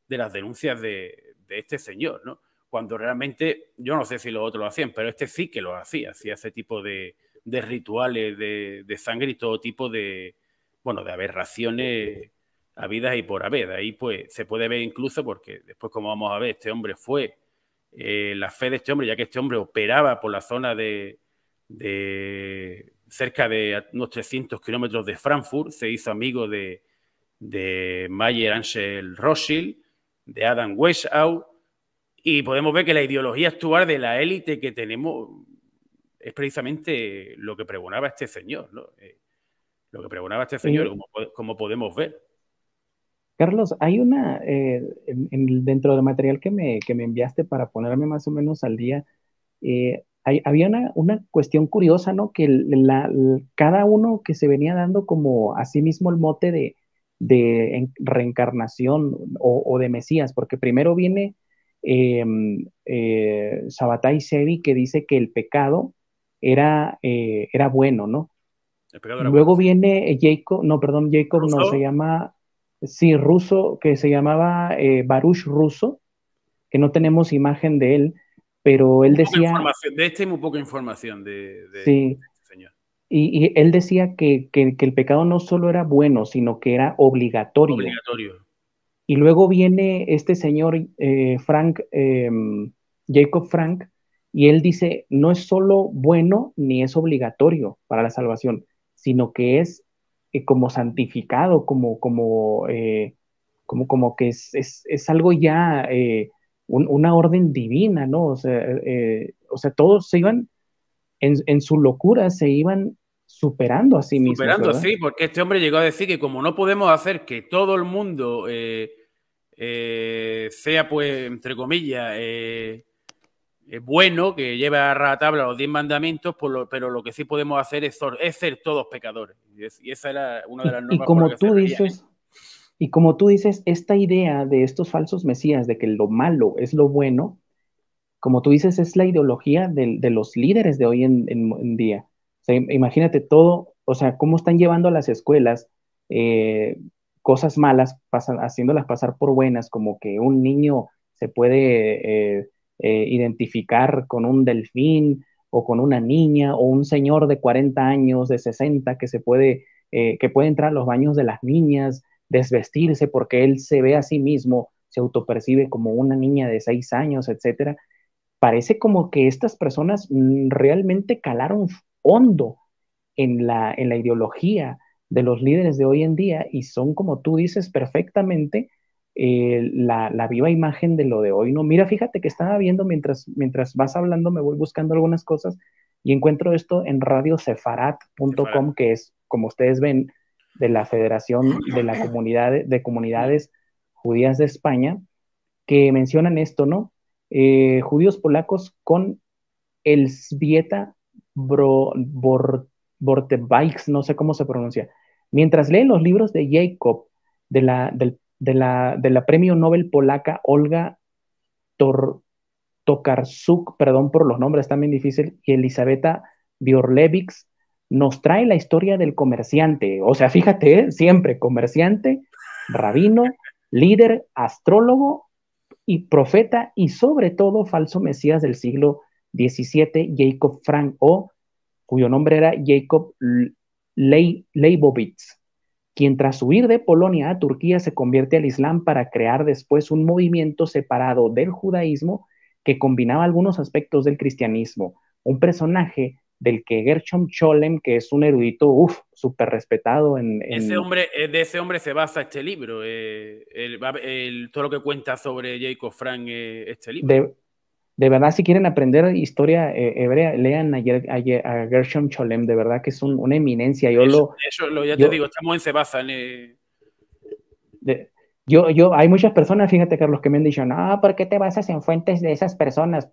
las denuncias de este señor, ¿no? Cuando realmente, yo no sé si los otros lo hacían, pero este sí que lo hacía ese tipo de rituales de sangre y todo tipo de aberraciones habidas y por haber. Ahí pues se puede ver incluso, porque después, como vamos a ver, este hombre fue la fe de este hombre, ya que este hombre operaba por la zona de cerca de unos 300 kilómetros de Frankfurt, se hizo amigo de Mayer Angel Rothschild, de Adam Weishaupt, y podemos ver que la ideología actual de la élite que tenemos es precisamente lo que pregonaba este señor, ¿no? Lo que pregonaba este señor, como podemos ver. Carlos, hay una, dentro del material que me enviaste para ponerme más o menos al día, había una cuestión curiosa, ¿no? Que cada uno que se venía dando como a sí mismo el mote de reencarnación o de Mesías, porque primero viene Sabbatai Zevi, que dice que el pecado era bueno, ¿no? El pecado era bueno, Luego sí. viene Jacob, no, perdón, Jacob no, se Rousseau, llama, sí, Russo, que se llamaba Baruch Russo, que no tenemos imagen de él, pero él muy poca decía, información. De este hay muy poca información de sí, este señor. y él decía que el pecado no solo era bueno, sino que era obligatorio. Obligatorio. Y luego viene este señor Frank, Jacob Frank, y él dice, no es solo bueno ni es obligatorio para la salvación, sino que es como santificado, como que es algo ya, una orden divina, ¿no? O sea, todos se iban, en su locura, se iban superando a sí mismos, Superando, ¿verdad? sí, porque este hombre llegó a decir que como no podemos hacer que todo el mundo sea, pues, entre comillas, bueno, que lleve a rajatabla los 10 mandamientos, pero lo que sí podemos hacer es ser todos pecadores. Y esa era una de las Y normas por las como que se tú regían, ¿eh? dices, y como tú dices, esta idea de estos falsos mesías, de que lo malo es lo bueno, como tú dices, es la ideología de los líderes de hoy en día. O sea, imagínate todo, o sea, cómo están llevando a las escuelas cosas malas, haciéndolas pasar por buenas, como que un niño se puede identificar con un delfín o con una niña o un señor de 40 años, de 60, que puede entrar a los baños de las niñas, desvestirse porque él se ve a sí mismo, se autopercibe como una niña de 6 años, etcétera. Parece como que estas personas realmente calaron hondo en la ideología de los líderes de hoy en día y son, como tú dices perfectamente, la viva imagen de lo de hoy, ¿no? Mira, fíjate que estaba viendo mientras vas hablando, me voy buscando algunas cosas y encuentro esto en radiosefarat.com, que es, como ustedes ven, de la Federación de la Comunidad de Comunidades Judías de España, que mencionan esto, ¿no? Judíos polacos con el Svieta Bortebajks, no sé cómo se pronuncia. Mientras leen los libros de Jacob, de la premio Nobel polaca Olga Tor, Tokarczuk, perdón por los nombres también difíciles, y Elisabetta Biorlevics, nos trae la historia del comerciante. O sea, fíjate, siempre comerciante, rabino, líder, astrólogo y profeta y sobre todo falso mesías del siglo XVII, Jacob Frank, o cuyo nombre era Jacob Leibowitz, quien tras huir de Polonia a Turquía se convierte al Islam para crear después un movimiento separado del judaísmo que combinaba algunos aspectos del cristianismo. Un personaje del que Gershom Scholem, que es un erudito súper respetado De ese hombre se basa este libro, todo lo que cuenta sobre Jacob Frank, este libro. de, de verdad, si quieren aprender historia hebrea, lean a Gershom Scholem, de verdad que es una eminencia. Ya te Yo, digo, estamos en se basa de- hay muchas personas, fíjate, Carlos, que me han dicho, no, ¿por qué te basas en fuentes de esas personas?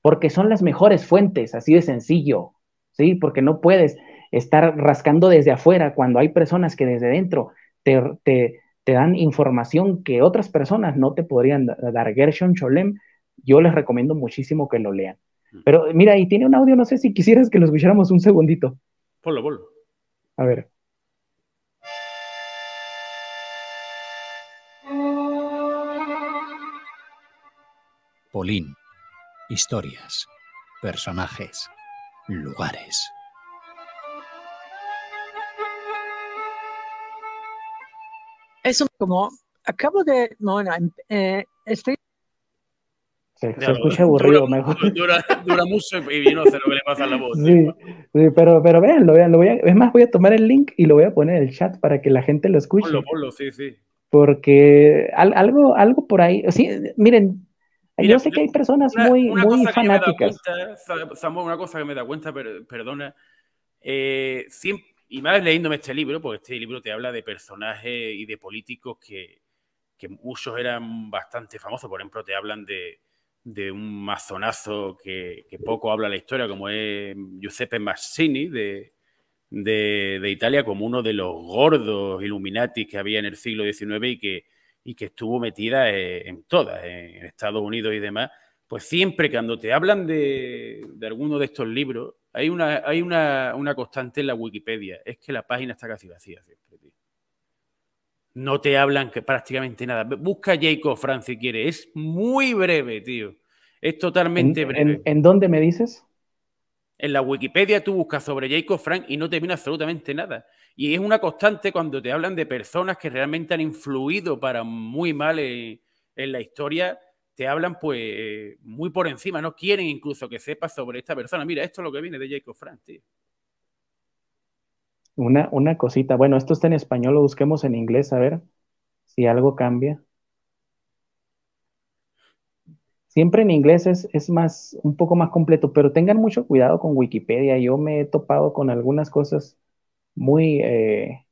Porque son las mejores fuentes, así de sencillo, ¿sí? Porque no puedes estar rascando desde afuera cuando hay personas que desde dentro te dan información que otras personas no te podrían dar. Gershon Scholem, yo les recomiendo muchísimo que lo lean. Pero mira, y tiene un audio, no sé si quisieras que lo escucháramos un segundito. Ponlo. A ver. Polín. Historias. Personajes. Lugares. Eso como acabo de, bueno, estoy. Se escucha aburrido, mejor. Dura mucho y no sé lo que le pasa a la voz, tío. Sí, sí, pero véanlo, es más, voy a tomar el link y lo voy a poner en el chat para que la gente lo escuche. Ponlo, sí. Porque algo por ahí, sí, miren, Mira, yo sé que hay personas muy, una muy cosa que yo me he dado fanáticas. cuenta, Samuel, una cosa que me he dado cuenta, perdona, y más leyéndome este libro, porque este libro te habla de personajes y de políticos que muchos eran bastante famosos. Por ejemplo, te hablan de un masonazo que poco habla la historia, como es Giuseppe Mazzini de Italia, como uno de los gordos Illuminati que había en el siglo XIX y que estuvo metida en todas, en Estados Unidos y demás. Pues siempre cuando te hablan de alguno de estos libros, hay una constante en la Wikipedia, es que la página está casi vacía siempre, tío. No te hablan prácticamente nada. Busca Jacob Frank si quieres, es muy breve, tío. Es totalmente breve. ¿En dónde me dices? En la Wikipedia tú buscas sobre Jacob Frank y no te viene absolutamente nada. Y es una constante cuando te hablan de personas que realmente han influido para muy mal en la historia, te hablan pues muy por encima, no quieren incluso que sepas sobre esta persona. Mira, esto es lo que viene de Jacob Frank, tío. Una cosita. Bueno, esto está en español, lo busquemos en inglés, a ver si algo cambia. Siempre en inglés es un poco más completo, pero tengan mucho cuidado con Wikipedia. Yo me he topado con algunas cosas muy, A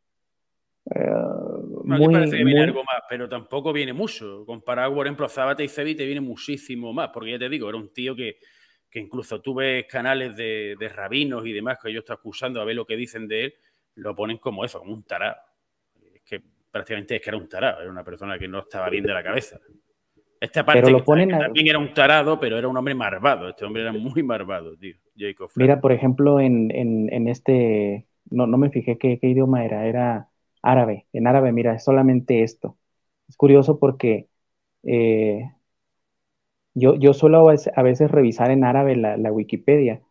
mí muy, parece que viene muy, algo más, pero tampoco viene mucho. Comparado, por ejemplo, Zabata y Cebi te viene muchísimo más, porque ya te digo, era un tío que incluso tú ves canales de rabinos y demás que yo estoy acusando a ver lo que dicen de él, lo ponen como eso, como un tarado. Es que prácticamente es que era un tarado, era una persona que no estaba bien de la cabeza. Esta parte pero que lo ponen también era un tarado, pero era un hombre malvado. Este hombre era muy malvado, tío. Jacob Frank. mira, por ejemplo, en este, no me fijé qué idioma era árabe. En árabe, mira, es solamente esto. Es curioso porque eh, yo suelo a veces revisar en árabe la Wikipedia,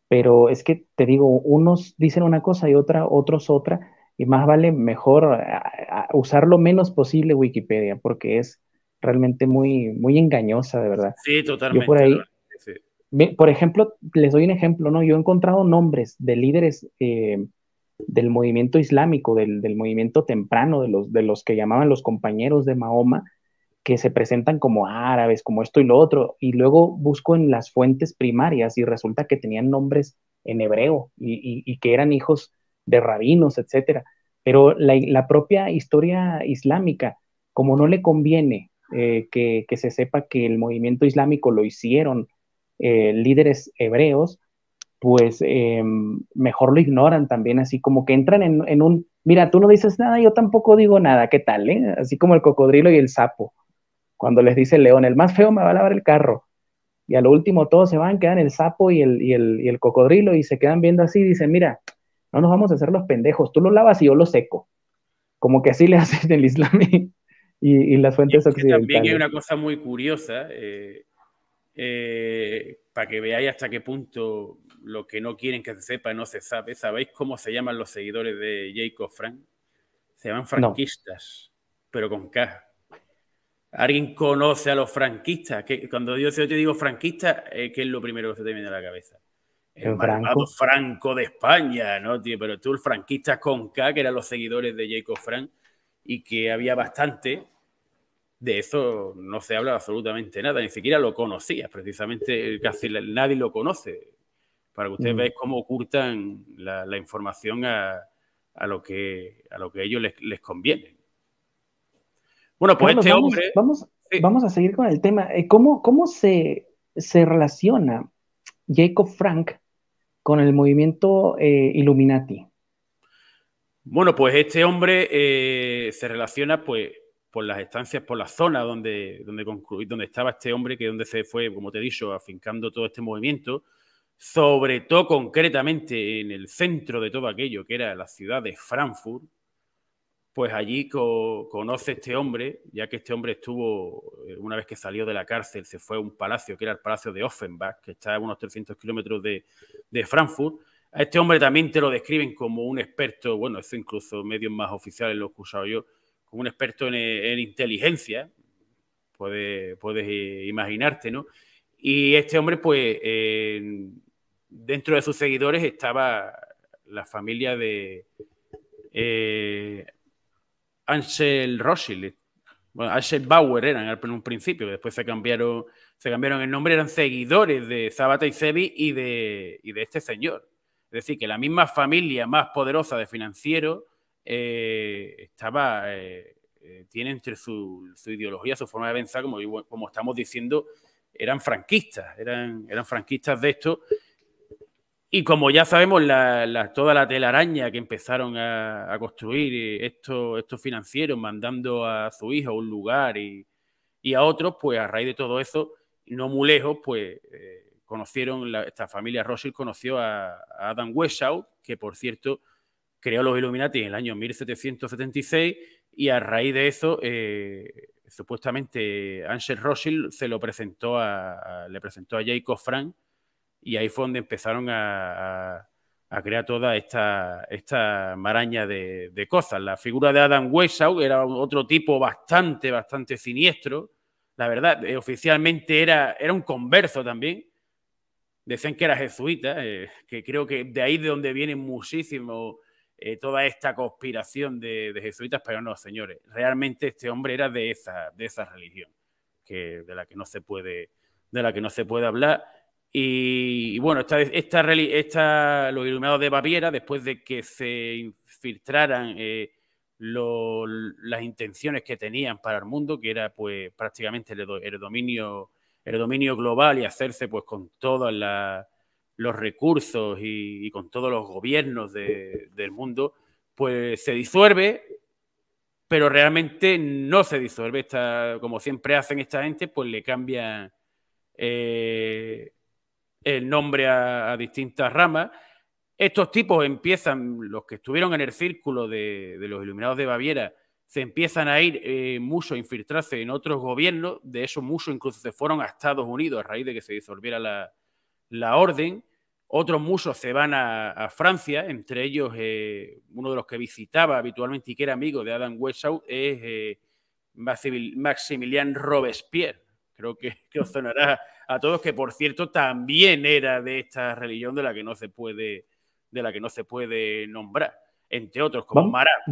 pero es que te digo, unos dicen una cosa y otros otra, y más vale mejor usar lo menos posible Wikipedia, porque es realmente muy engañosa, de verdad. Sí, Yo por totalmente. ahí, Sí. por ejemplo, les doy un ejemplo, ¿no? Yo he encontrado nombres de líderes del movimiento islámico, del movimiento temprano, de los que llamaban los compañeros de Mahoma, que se presentan como árabes, como esto y lo otro, y luego busco en las fuentes primarias y resulta que tenían nombres en hebreo y que eran hijos de rabinos, etcétera. Pero la propia historia islámica, como no le conviene que se sepa que el movimiento islámico lo hicieron líderes hebreos, pues mejor lo ignoran también, así como que entran en un, mira, tú no dices nada, yo tampoco digo nada, ¿qué tal? Así como el cocodrilo y el sapo cuando les dice el león, el más feo me va a lavar el carro. Y a lo último todos se van, quedan el sapo y el cocodrilo y se quedan viendo así y dicen, mira, no nos vamos a hacer los pendejos, tú lo lavas y yo lo seco. Como que así le hacen el Islam y las Y es fuentes que también hay occidentales. una cosa muy curiosa, para que veáis hasta qué punto lo que no quieren que se sepa no se sabe. ¿Sabéis cómo se llaman los seguidores de Jacob Frank? Se llaman No, franquistas, pero con K. ¿Alguien conoce a los franquistas? Que cuando yo te digo franquista, ¿qué es lo primero que se te viene a la cabeza? El en malvado Franco. Franco de España, ¿no, tío? Pero tú, el franquista con K, que eran los seguidores de Jacob Frank, y que había bastante, de eso no se habla absolutamente nada, ni siquiera lo conocías, precisamente casi nadie lo conoce, para que ustedes vean cómo ocultan la información a lo que a ellos les conviene. Bueno, pues Carlos, este hombre... Sí. vamos a seguir con el tema. ¿Cómo se relaciona Jacob Frank con el movimiento Illuminati? Bueno, pues este hombre se relaciona pues por las estancias, por la zona donde estaba este hombre, que es donde se fue, como te he dicho, afincando todo este movimiento, sobre todo concretamente en el centro de todo aquello, que era la ciudad de Frankfurt. Pues allí conoce este hombre, ya que este hombre estuvo, una vez que salió de la cárcel, se fue a un palacio, que era el Palacio de Offenbach, que está a unos 300 kilómetros de Frankfurt. A este hombre también te lo describen como un experto, bueno, eso incluso medios más oficiales lo he escuchado yo, como un experto en inteligencia, puedes imaginarte, ¿no? Y este hombre, pues, dentro de sus seguidores estaba la familia de... Ansel Rothschild, bueno, Ansel Bauer eran en un principio, después se cambiaron el nombre, eran seguidores de Zabata y Zebi y de este señor. Es decir, que la misma familia más poderosa de financieros tiene entre su ideología, su forma de pensar, como estamos diciendo, eran franquistas, eran franquistas de esto. Y como ya sabemos, toda la telaraña que empezaron a construir estos financieros, mandando a su hijo a un lugar y a otros, pues a raíz de todo eso, no muy lejos, pues esta familia Rothschild conoció a Adam Weishaupt, que por cierto creó los Illuminati en el año 1776, y a raíz de eso, supuestamente Ansel Rothschild le presentó a Jacob Frank, y ahí fue donde empezaron a crear toda esta maraña de cosas. La figura de Adam Weishaupt era otro tipo bastante siniestro. La verdad, oficialmente era un converso también. Decían que era jesuita, que creo que de ahí de donde viene muchísimo toda esta conspiración de jesuitas, pero no, señores. Realmente este hombre era de esa religión, de la que no se puede hablar. Y bueno, los Iluminados de Baviera, después de que se infiltraran las intenciones que tenían para el mundo, que era pues prácticamente el dominio global y hacerse pues con todos los recursos y con todos los gobiernos del mundo, pues se disuelve, pero realmente no se disuelve. Como siempre hacen esta gente, pues le cambian el nombre a distintas ramas. Estos tipos los que estuvieron en el círculo de los Iluminados de Baviera, se empiezan a ir muchos a infiltrarse en otros gobiernos. De esos muchos incluso se fueron a Estados Unidos a raíz de que se disolviera la orden. Otros muchos se van a Francia, entre ellos uno de los que visitaba habitualmente y que era amigo de Adam Weishaupt es Maximilien Robespierre. Creo que os sonará a todos, que por cierto también era de esta religión de la que no se puede nombrar, entre otros como Marat.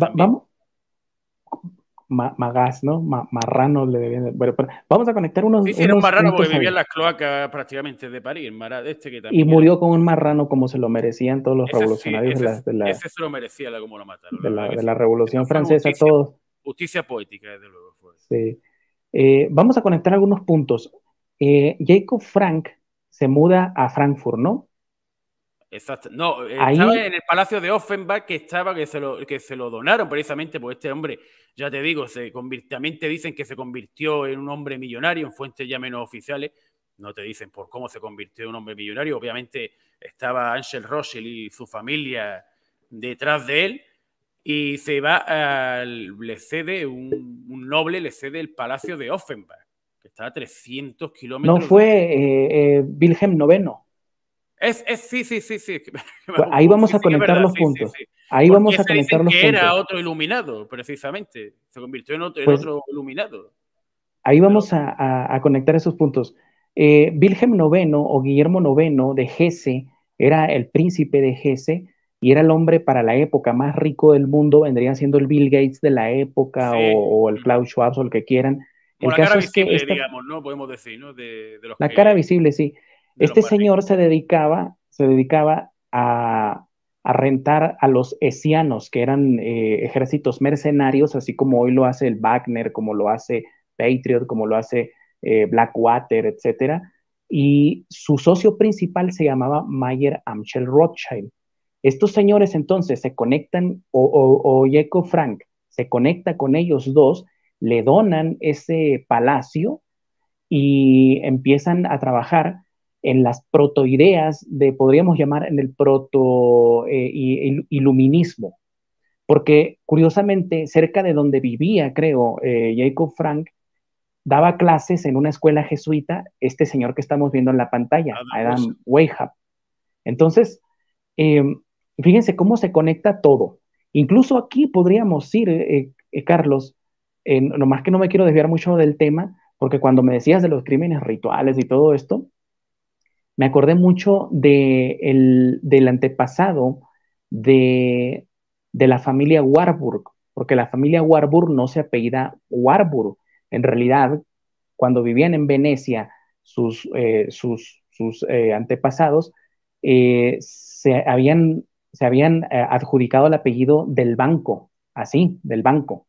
Magas, ¿no? Marrano le debían. Bueno, vamos a conectar unos. Sí, era un marrano porque vivía en las cloacas prácticamente de París, Marat, que también. Y murió con un marrano como se lo merecían todos los revolucionarios ese se lo merecía como lo mataron. De la Revolución Francesa, todos. Justicia poética, desde luego. Sí. Vamos a conectar algunos puntos. Jacob Frank se muda a Frankfurt, ¿no? Exacto. No, estaba en el Palacio de Offenbach, que se lo donaron precisamente por este hombre. Ya te digo, también te dicen que se convirtió en un hombre millonario, en fuentes ya menos oficiales. No te dicen por cómo se convirtió en un hombre millonario. Obviamente estaba Ansel Rothschild y su familia detrás de él. Y se va, un noble le cede el Palacio de Offenbach, que está a 300 kilómetros. No fue Wilhelm IX. Sí. Ahí vamos a conectar los puntos. Ahí vamos a conectar los puntos. Era otro iluminado, precisamente. Se convirtió en otro iluminado. Ahí vamos a conectar esos puntos. Wilhelm IX o Guillermo IX de Hesse era el príncipe de Hesse y era el hombre para la época más rico del mundo. Vendría siendo el Bill Gates de la época, sí, o el Klaus Schwab o el que quieran. El la caso cara visible, digamos, ¿no? Podemos decir, ¿no? De los la cara visible, sí. Este señor se dedicaba a rentar a los hessianos, que eran ejércitos mercenarios, así como hoy lo hace el Wagner, como lo hace Patriot, como lo hace Blackwater, etcétera. Y su socio principal se llamaba Mayer Amschel Rothschild. Estos señores entonces se conectan, o Jacob Frank se conecta con ellos dos, le donan ese palacio y empiezan a trabajar en las protoideas podríamos llamar en el proto-iluminismo. Porque curiosamente, cerca de donde vivía, creo, Jacob Frank, daba clases en una escuela jesuita, este señor que estamos viendo en la pantalla, Adam Weishaupt. Entonces, fíjense cómo se conecta todo. Incluso aquí podríamos ir, Carlos, nomás que no me quiero desviar mucho del tema, porque cuando me decías de los crímenes rituales y todo esto, me acordé mucho del antepasado de la familia Warburg, porque la familia Warburg no se apellida Warburg. En realidad, cuando vivían en Venecia, sus antepasados se habían adjudicado el apellido del banco, así, del banco.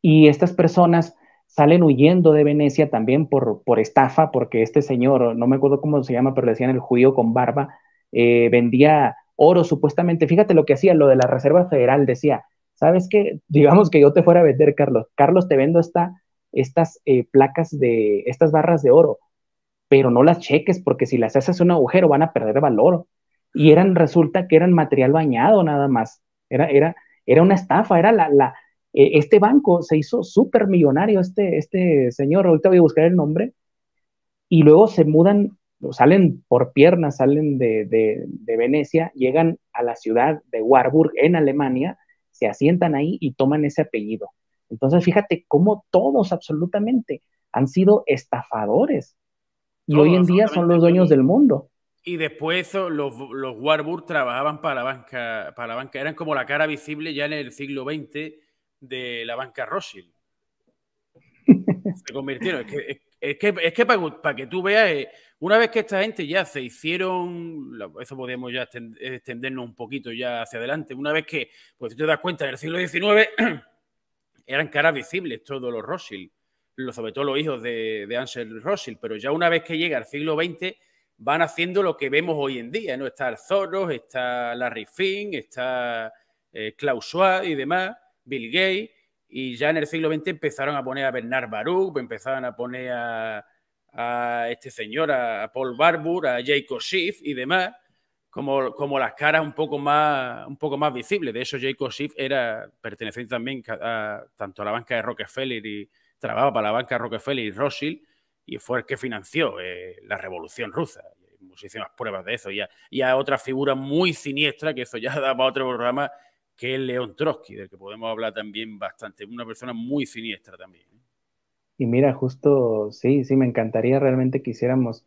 Y estas personas salen huyendo de Venecia también por estafa, porque este señor, no me acuerdo cómo se llama, pero le decían el judío con barba, vendía oro supuestamente. Fíjate lo que hacía, lo de la Reserva Federal, decía, ¿sabes qué? Digamos que yo te fuera a vender, Carlos, te vendo estas placas estas barras de oro, pero no las cheques porque si las haces un agujero van a perder valor. Y resulta que eran material bañado nada más. Era una estafa, este banco se hizo súper millonario, este señor, ahorita voy a buscar el nombre, y luego se mudan, salen por piernas, salen de Venecia, llegan a la ciudad de Warburg en Alemania, se asientan ahí y toman ese apellido. Entonces, fíjate cómo todos absolutamente han sido estafadores y Todos, hoy en día son los dueños del mundo. Y después los Warburg trabajaban para la banca, eran como la cara visible ya en el siglo XX de la banca Rothschild. Se convirtieron. Es que para que tú veas, una vez que esta gente ya se hicieron, eso podemos ya extendernos un poquito ya hacia adelante, una vez que, pues tú te das cuenta, en el siglo XIX eran caras visibles todos los Rothschild, sobre todo los hijos de Ansel Rothschild, pero ya una vez que llega el siglo XX van haciendo lo que vemos hoy en día, ¿no? Está Soros, está Larry Fink, está Klaus Schwab y demás, Bill Gates, y ya en el siglo XX empezaron a poner a Bernard Baruch, empezaron a poner a este señor, a Paul Warburg, a Jacob Schiff y demás, como las caras un poco más visibles. De hecho, Jacob Schiff pertenecía también tanto a la banca de Rockefeller y trabajaba para la banca de Rockefeller y Rothschild, y fue el que financió la Revolución Rusa. Hay muchísimas pruebas de eso. Y a otra figura muy siniestra, que eso ya da para otro programa, que es León Trotsky, del que podemos hablar también bastante. Una persona muy siniestra también. Y mira, justo, sí, me encantaría realmente que hiciéramos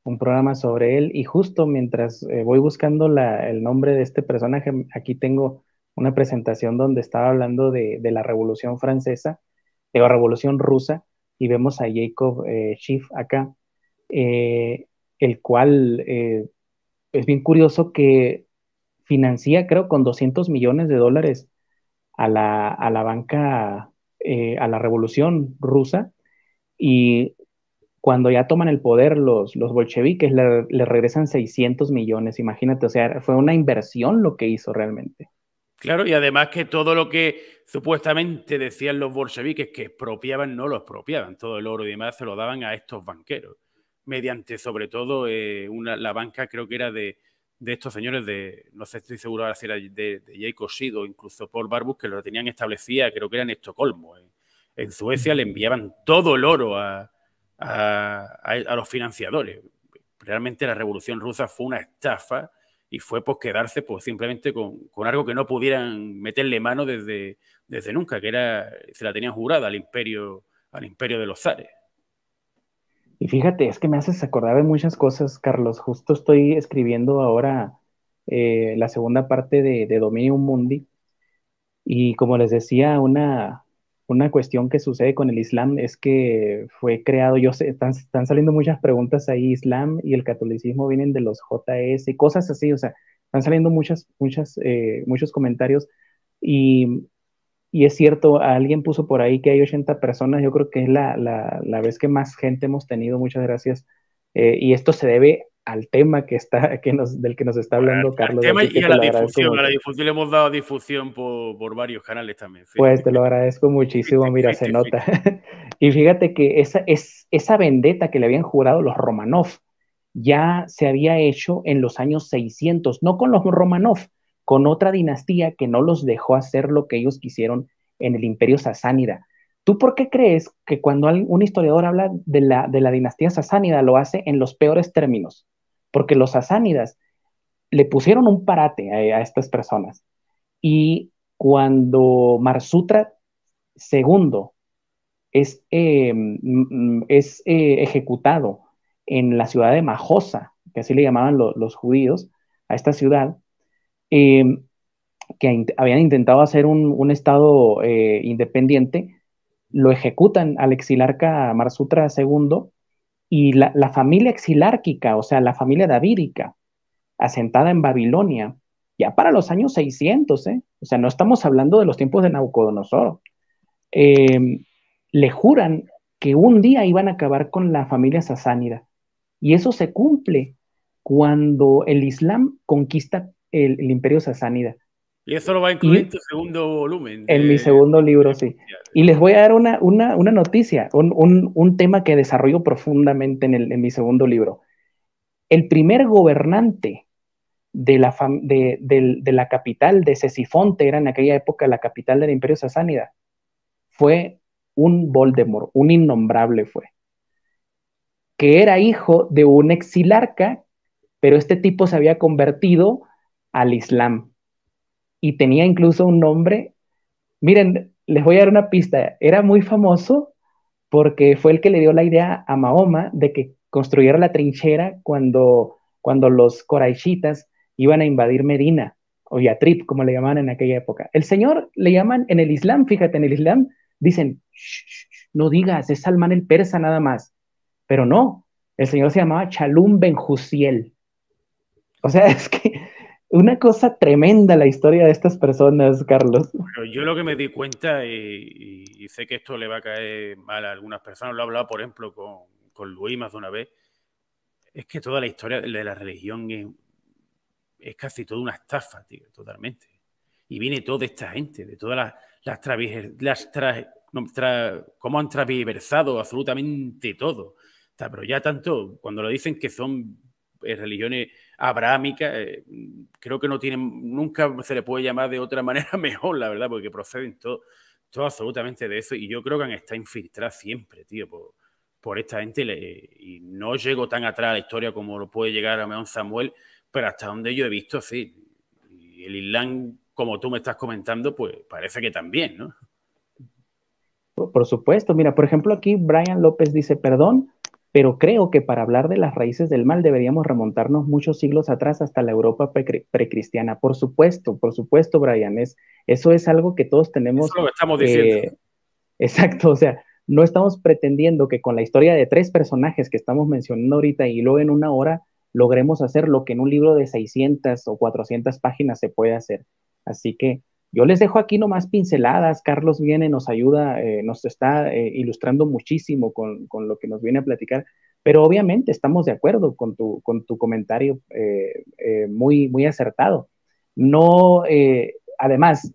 un programa sobre él. Y justo mientras voy buscando el nombre de este personaje, aquí tengo una presentación donde estaba hablando de la Revolución Francesa, de la Revolución Rusa, y vemos a Jacob Schiff acá, el cual es bien curioso que financia, creo, con $200 millones a la banca, a la Revolución Rusa, y cuando ya toman el poder los bolcheviques, le regresan 600 millones, imagínate, o sea, fue una inversión lo que hizo realmente. Claro, y además que todo lo que supuestamente decían los bolcheviques que expropiaban, no lo expropiaban. Todo el oro y demás se lo daban a estos banqueros, mediante sobre todo la banca, creo que era de estos señores no sé, estoy seguro ahora si era de Jacob Schiff o incluso Paul Warburg, que lo tenían establecida, creo que era en Estocolmo. En Suecia le enviaban todo el oro a los financiadores. Realmente la Revolución Rusa fue una estafa y fue pues quedarse pues simplemente con algo que no pudieran meterle mano desde nunca, que se la tenían jurada al imperio de los zares. Y fíjate, es que me haces acordar de muchas cosas, Carlos. Justo estoy escribiendo ahora la segunda parte de Dominium Mundi, y como les decía, una cuestión que sucede con el Islam es que fue creado, yo sé, están saliendo muchas preguntas ahí, Islam y el catolicismo vienen de los JS, cosas así, o sea, están saliendo muchos comentarios, y es cierto, alguien puso por ahí que hay 80 personas, yo creo que es la vez que más gente hemos tenido, muchas gracias, y esto se debe al tema del que nos está hablando Carlos. Al tema y a la difusión. A la difusión le hemos dado difusión por varios canales también. Sí. Pues te lo agradezco muchísimo, mira, se nota. Y fíjate que esa vendetta que le habían jurado los Romanov ya se había hecho en los años 600, no con los Romanov, con otra dinastía que no los dejó hacer lo que ellos quisieron en el Imperio Sasánida. ¿Tú por qué crees que cuando un historiador habla de la dinastía sasánida lo hace en los peores términos? Porque los sasánidas le pusieron un parate a estas personas. Y cuando Marsutra II es ejecutado en la ciudad de Majosa, que así le llamaban los judíos a esta ciudad, que habían intentado hacer un estado independiente, lo ejecutan al exilarca Marsutra II, y la familia exilárquica, o sea, la familia davídica, asentada en Babilonia, ya para los años 600, o sea, no estamos hablando de los tiempos de Nabucodonosor, le juran que un día iban a acabar con la familia sasánida, y eso se cumple cuando el Islam conquista el imperio sasánida. Y eso lo va a incluir en tu segundo volumen. En mi segundo libro, sí. Y les voy a dar una noticia, un tema que desarrollo profundamente en mi segundo libro. El primer gobernante de la capital de Cesifonte, era en aquella época la capital del Imperio Sasánida, fue un Voldemort, un innombrable fue, que era hijo de un exilarca, pero este tipo se había convertido al Islam y tenía incluso un nombre. Miren, les voy a dar una pista. Era muy famoso porque fue el que le dio la idea a Mahoma de que construyera la trinchera cuando los coraishitas iban a invadir Medina, o Yatrib, como le llamaban en aquella época. El señor le llaman en el Islam, fíjate, en el Islam dicen, shh, shh, no digas, es Salmán el persa nada más. Pero no, el señor se llamaba Chalum Ben Jusiel. O sea, es que una cosa tremenda la historia de estas personas, Carlos. Bueno, yo lo que me di cuenta, y sé que esto le va a caer mal a algunas personas, lo he hablado, por ejemplo, con Luis más de una vez, es que toda la historia de la religión es casi toda una estafa, tío, totalmente. Y viene toda esta gente, de todas cómo han transversado absolutamente todo. O sea, pero ya tanto, cuando lo dicen que son religiones abrahámicas, creo que no tienen, nunca se le puede llamar de otra manera mejor, la verdad, porque proceden todo absolutamente de eso, y yo creo que han estado infiltrados siempre, tío, por esta gente, y no llego tan atrás a la historia como lo puede llegar a Meón Samuel, pero hasta donde yo he visto, sí, y el Islam, como tú me estás comentando, pues parece que también, ¿no? Por supuesto, mira, por ejemplo, aquí Brian López dice, perdón, pero creo que para hablar de las raíces del mal deberíamos remontarnos muchos siglos atrás hasta la Europa precristiana. Por supuesto, Brian, eso es algo que todos tenemos. Eso es lo que estamos diciendo. Exacto, o sea, no estamos pretendiendo que con la historia de 3 personajes que estamos mencionando ahorita y luego en una hora logremos hacer lo que en un libro de 600 o 400 páginas se puede hacer. Así que yo les dejo aquí nomás pinceladas. Carlos viene, nos ayuda, nos está ilustrando muchísimo con lo que nos viene a platicar, pero obviamente estamos de acuerdo con tu comentario muy, muy acertado. No, además,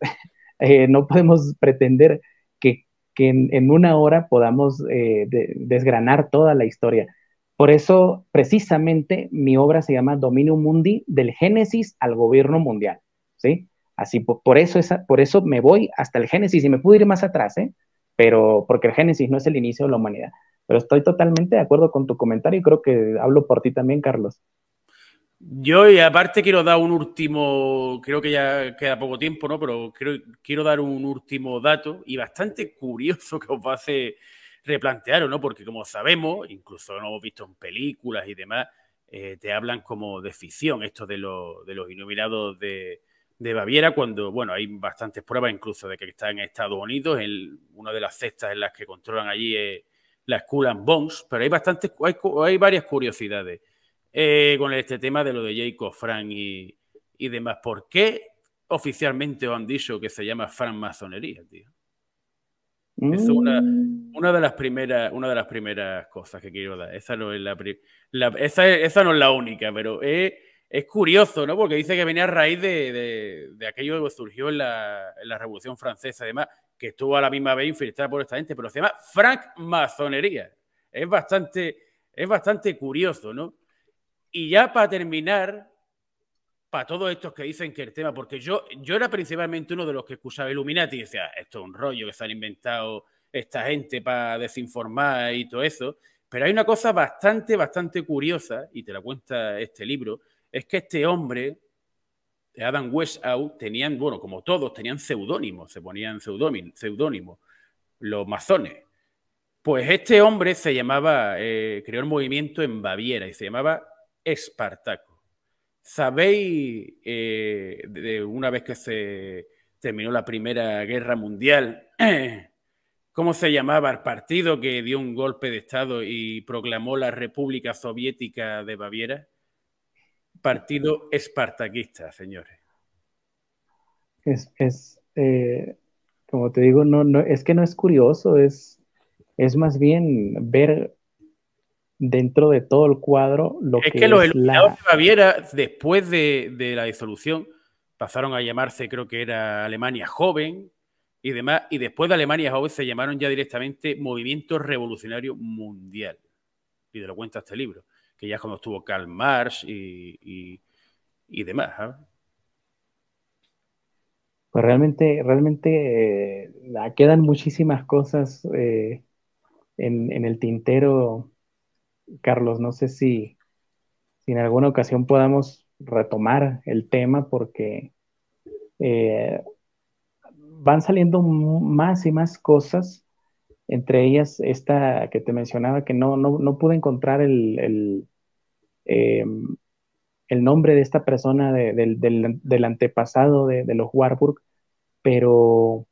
no podemos pretender que en una hora podamos desgranar toda la historia. Por eso, precisamente, mi obra se llama Dominio Mundi, del Génesis al gobierno mundial, ¿sí? Así, por eso me voy hasta el Génesis, y me puedo ir más atrás, pero porque el Génesis no es el inicio de la humanidad. Pero estoy totalmente de acuerdo con tu comentario y creo que hablo por ti también, Carlos. Yo, y aparte, quiero dar un último, creo que ya queda poco tiempo, ¿no? Pero quiero dar un último dato y bastante curioso que os va a hacer replantearos, ¿no? Porque como sabemos, incluso lo hemos visto en películas y demás, te hablan como de ficción, esto de los iluminados de Baviera, cuando, bueno, hay bastantes pruebas incluso de que está en Estados Unidos, una de las sectas en las que controlan allí es la Skull and Bones, pero hay varias curiosidades con este tema de lo de Jacob Frank y demás. ¿Por qué oficialmente os han dicho que se llama francmasonería, tío? Eso es una de las primeras cosas que quiero dar. Esa no es esa no es la única, pero es curioso, ¿no? Porque dice que venía a raíz de aquello que surgió en la Revolución Francesa, además, que estuvo a la misma vez infiltrada por esta gente, pero se llama francmasonería. Es bastante curioso, ¿no? Y ya para terminar, para todos estos que dicen que el tema, porque yo era principalmente uno de los que escuchaba Illuminati y decía, esto es un rollo que se han inventado esta gente para desinformar y todo eso, pero hay una cosa bastante curiosa, y te la cuenta este libro, es que este hombre, Adam Weishaupt, tenían, bueno, como todos, tenían seudónimos, se ponían seudónimos, los masones. Pues este hombre se llamaba, creó el movimiento en Baviera y se llamaba Espartaco. ¿Sabéis, de una vez que se terminó la Primera Guerra Mundial, cómo se llamaba el partido que dio un golpe de Estado y proclamó la República Soviética de Baviera? Partido espartaquista, señores. Como te digo, no, es que no es curioso, es más bien ver dentro de todo el cuadro lo que es que los iluminados de Baviera, después de la disolución, pasaron a llamarse, creo que era Alemania Joven y demás, y después de Alemania Joven se llamaron ya directamente Movimiento Revolucionario Mundial. Y te lo cuenta este libro, que ya es cuando estuvo Karl Marx y demás, ¿sabes? Pues realmente quedan muchísimas cosas en el tintero, Carlos. No sé si en alguna ocasión podamos retomar el tema, porque van saliendo más y más cosas, entre ellas esta que te mencionaba, que no pude encontrar el nombre de esta persona, del antepasado de los Warburg, pero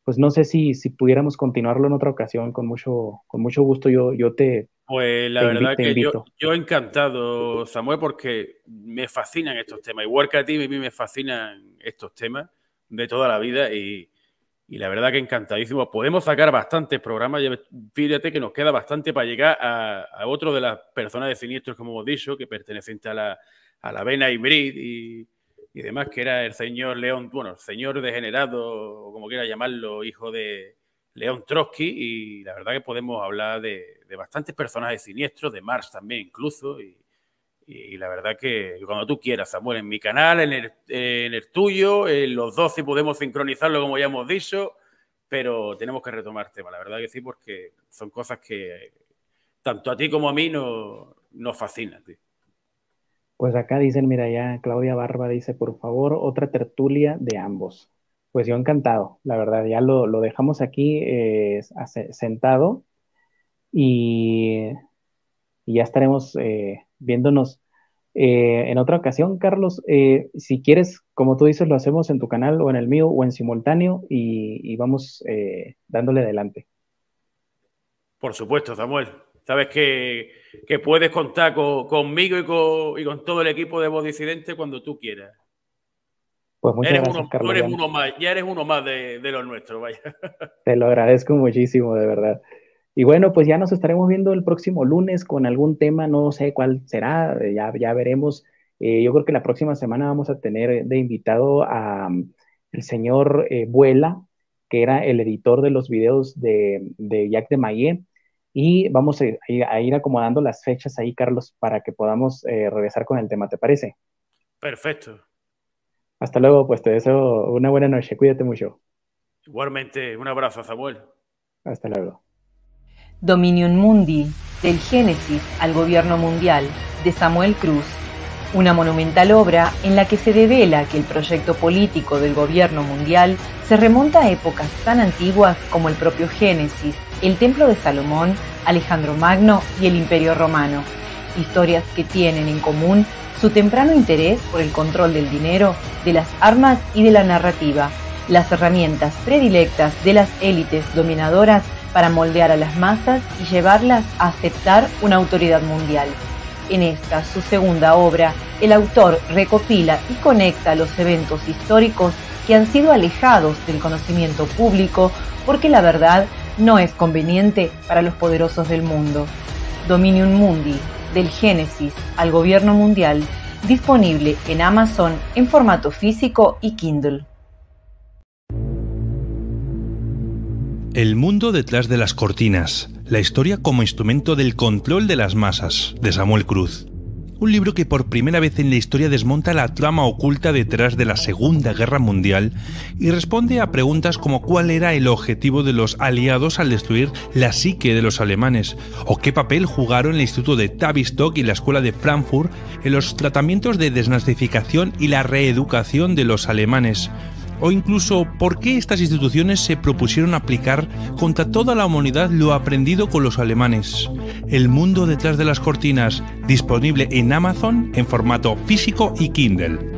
pues no sé si pudiéramos continuarlo en otra ocasión. Con mucho gusto yo te Pues la verdad que yo encantado, Samuel, porque me fascinan estos temas. Igual que a ti, a mí me fascinan estos temas de toda la vida y la verdad que encantadísimo. Podemos sacar bastantes programas. Fíjate que nos queda bastante para llegar a otro de las personas de siniestros, como hemos dicho, que pertenecen a la vena hibrid y demás, que era el señor León, bueno, el señor degenerado, o como quiera llamarlo, hijo de León Trotsky, y la verdad que podemos hablar de bastantes personajes siniestros, de Marx también incluso, y la verdad que cuando tú quieras, Samuel, en mi canal, en el tuyo, en los dos, si podemos sincronizarlo como ya hemos dicho, pero tenemos que retomar temas, la verdad que sí, porque son cosas que tanto a ti como a mí nos fascinan, tío. Pues acá dicen, mira, ya Claudia Barba dice, por favor, otra tertulia de ambos. Pues yo encantado, la verdad, ya lo dejamos aquí sentado y ya estaremos viéndonos en otra ocasión, Carlos. Si quieres, como tú dices, lo hacemos en tu canal o en el mío o en simultáneo y vamos dándole adelante. Por supuesto, Samuel. Sabes que puedes contar conmigo y con todo el equipo de Voz Disidente cuando tú quieras. Pues muchas gracias, Carlos. Tú eres uno más, ya eres uno más de los nuestros, vaya. Te lo agradezco muchísimo, de verdad. Y bueno, pues ya nos estaremos viendo el próximo lunes con algún tema, no sé cuál será, ya veremos. Yo creo que la próxima semana vamos a tener de invitado a el señor Vuela, que era el editor de los videos de Jacques de Maillet. Y vamos a ir acomodando las fechas ahí, Carlos, para que podamos regresar con el tema, ¿te parece? Perfecto. Hasta luego, pues te deseo una buena noche, cuídate mucho. Igualmente, un abrazo, Samuel. Hasta luego. Dominium Mundi, del Génesis al Gobierno Mundial, de Samuel Cruz, una monumental obra en la que se devela que el proyecto político del gobierno mundial se remonta a épocas tan antiguas como el propio Génesis, el Templo de Salomón, Alejandro Magno y el Imperio Romano. Historias que tienen en común su temprano interés por el control del dinero, de las armas y de la narrativa, las herramientas predilectas de las élites dominadoras para moldear a las masas y llevarlas a aceptar una autoridad mundial. En esta, su segunda obra, el autor recopila y conecta los eventos históricos que han sido alejados del conocimiento público porque la verdad no es conveniente para los poderosos del mundo. Dominium Mundi, del Génesis al Gobierno Mundial, disponible en Amazon en formato físico y Kindle. El mundo detrás de las cortinas, la historia como instrumento del control de las masas, de Samuel Cruz. Un libro que por primera vez en la historia desmonta la trama oculta detrás de la Segunda Guerra Mundial y responde a preguntas como cuál era el objetivo de los aliados al destruir la psique de los alemanes, o qué papel jugaron el Instituto de Tavistock y la Escuela de Frankfurt en los tratamientos de desnazificación y la reeducación de los alemanes. O incluso, ¿por qué estas instituciones se propusieron aplicar contra toda la humanidad lo aprendido con los alemanes? El mundo detrás de las cortinas, disponible en Amazon en formato físico y Kindle.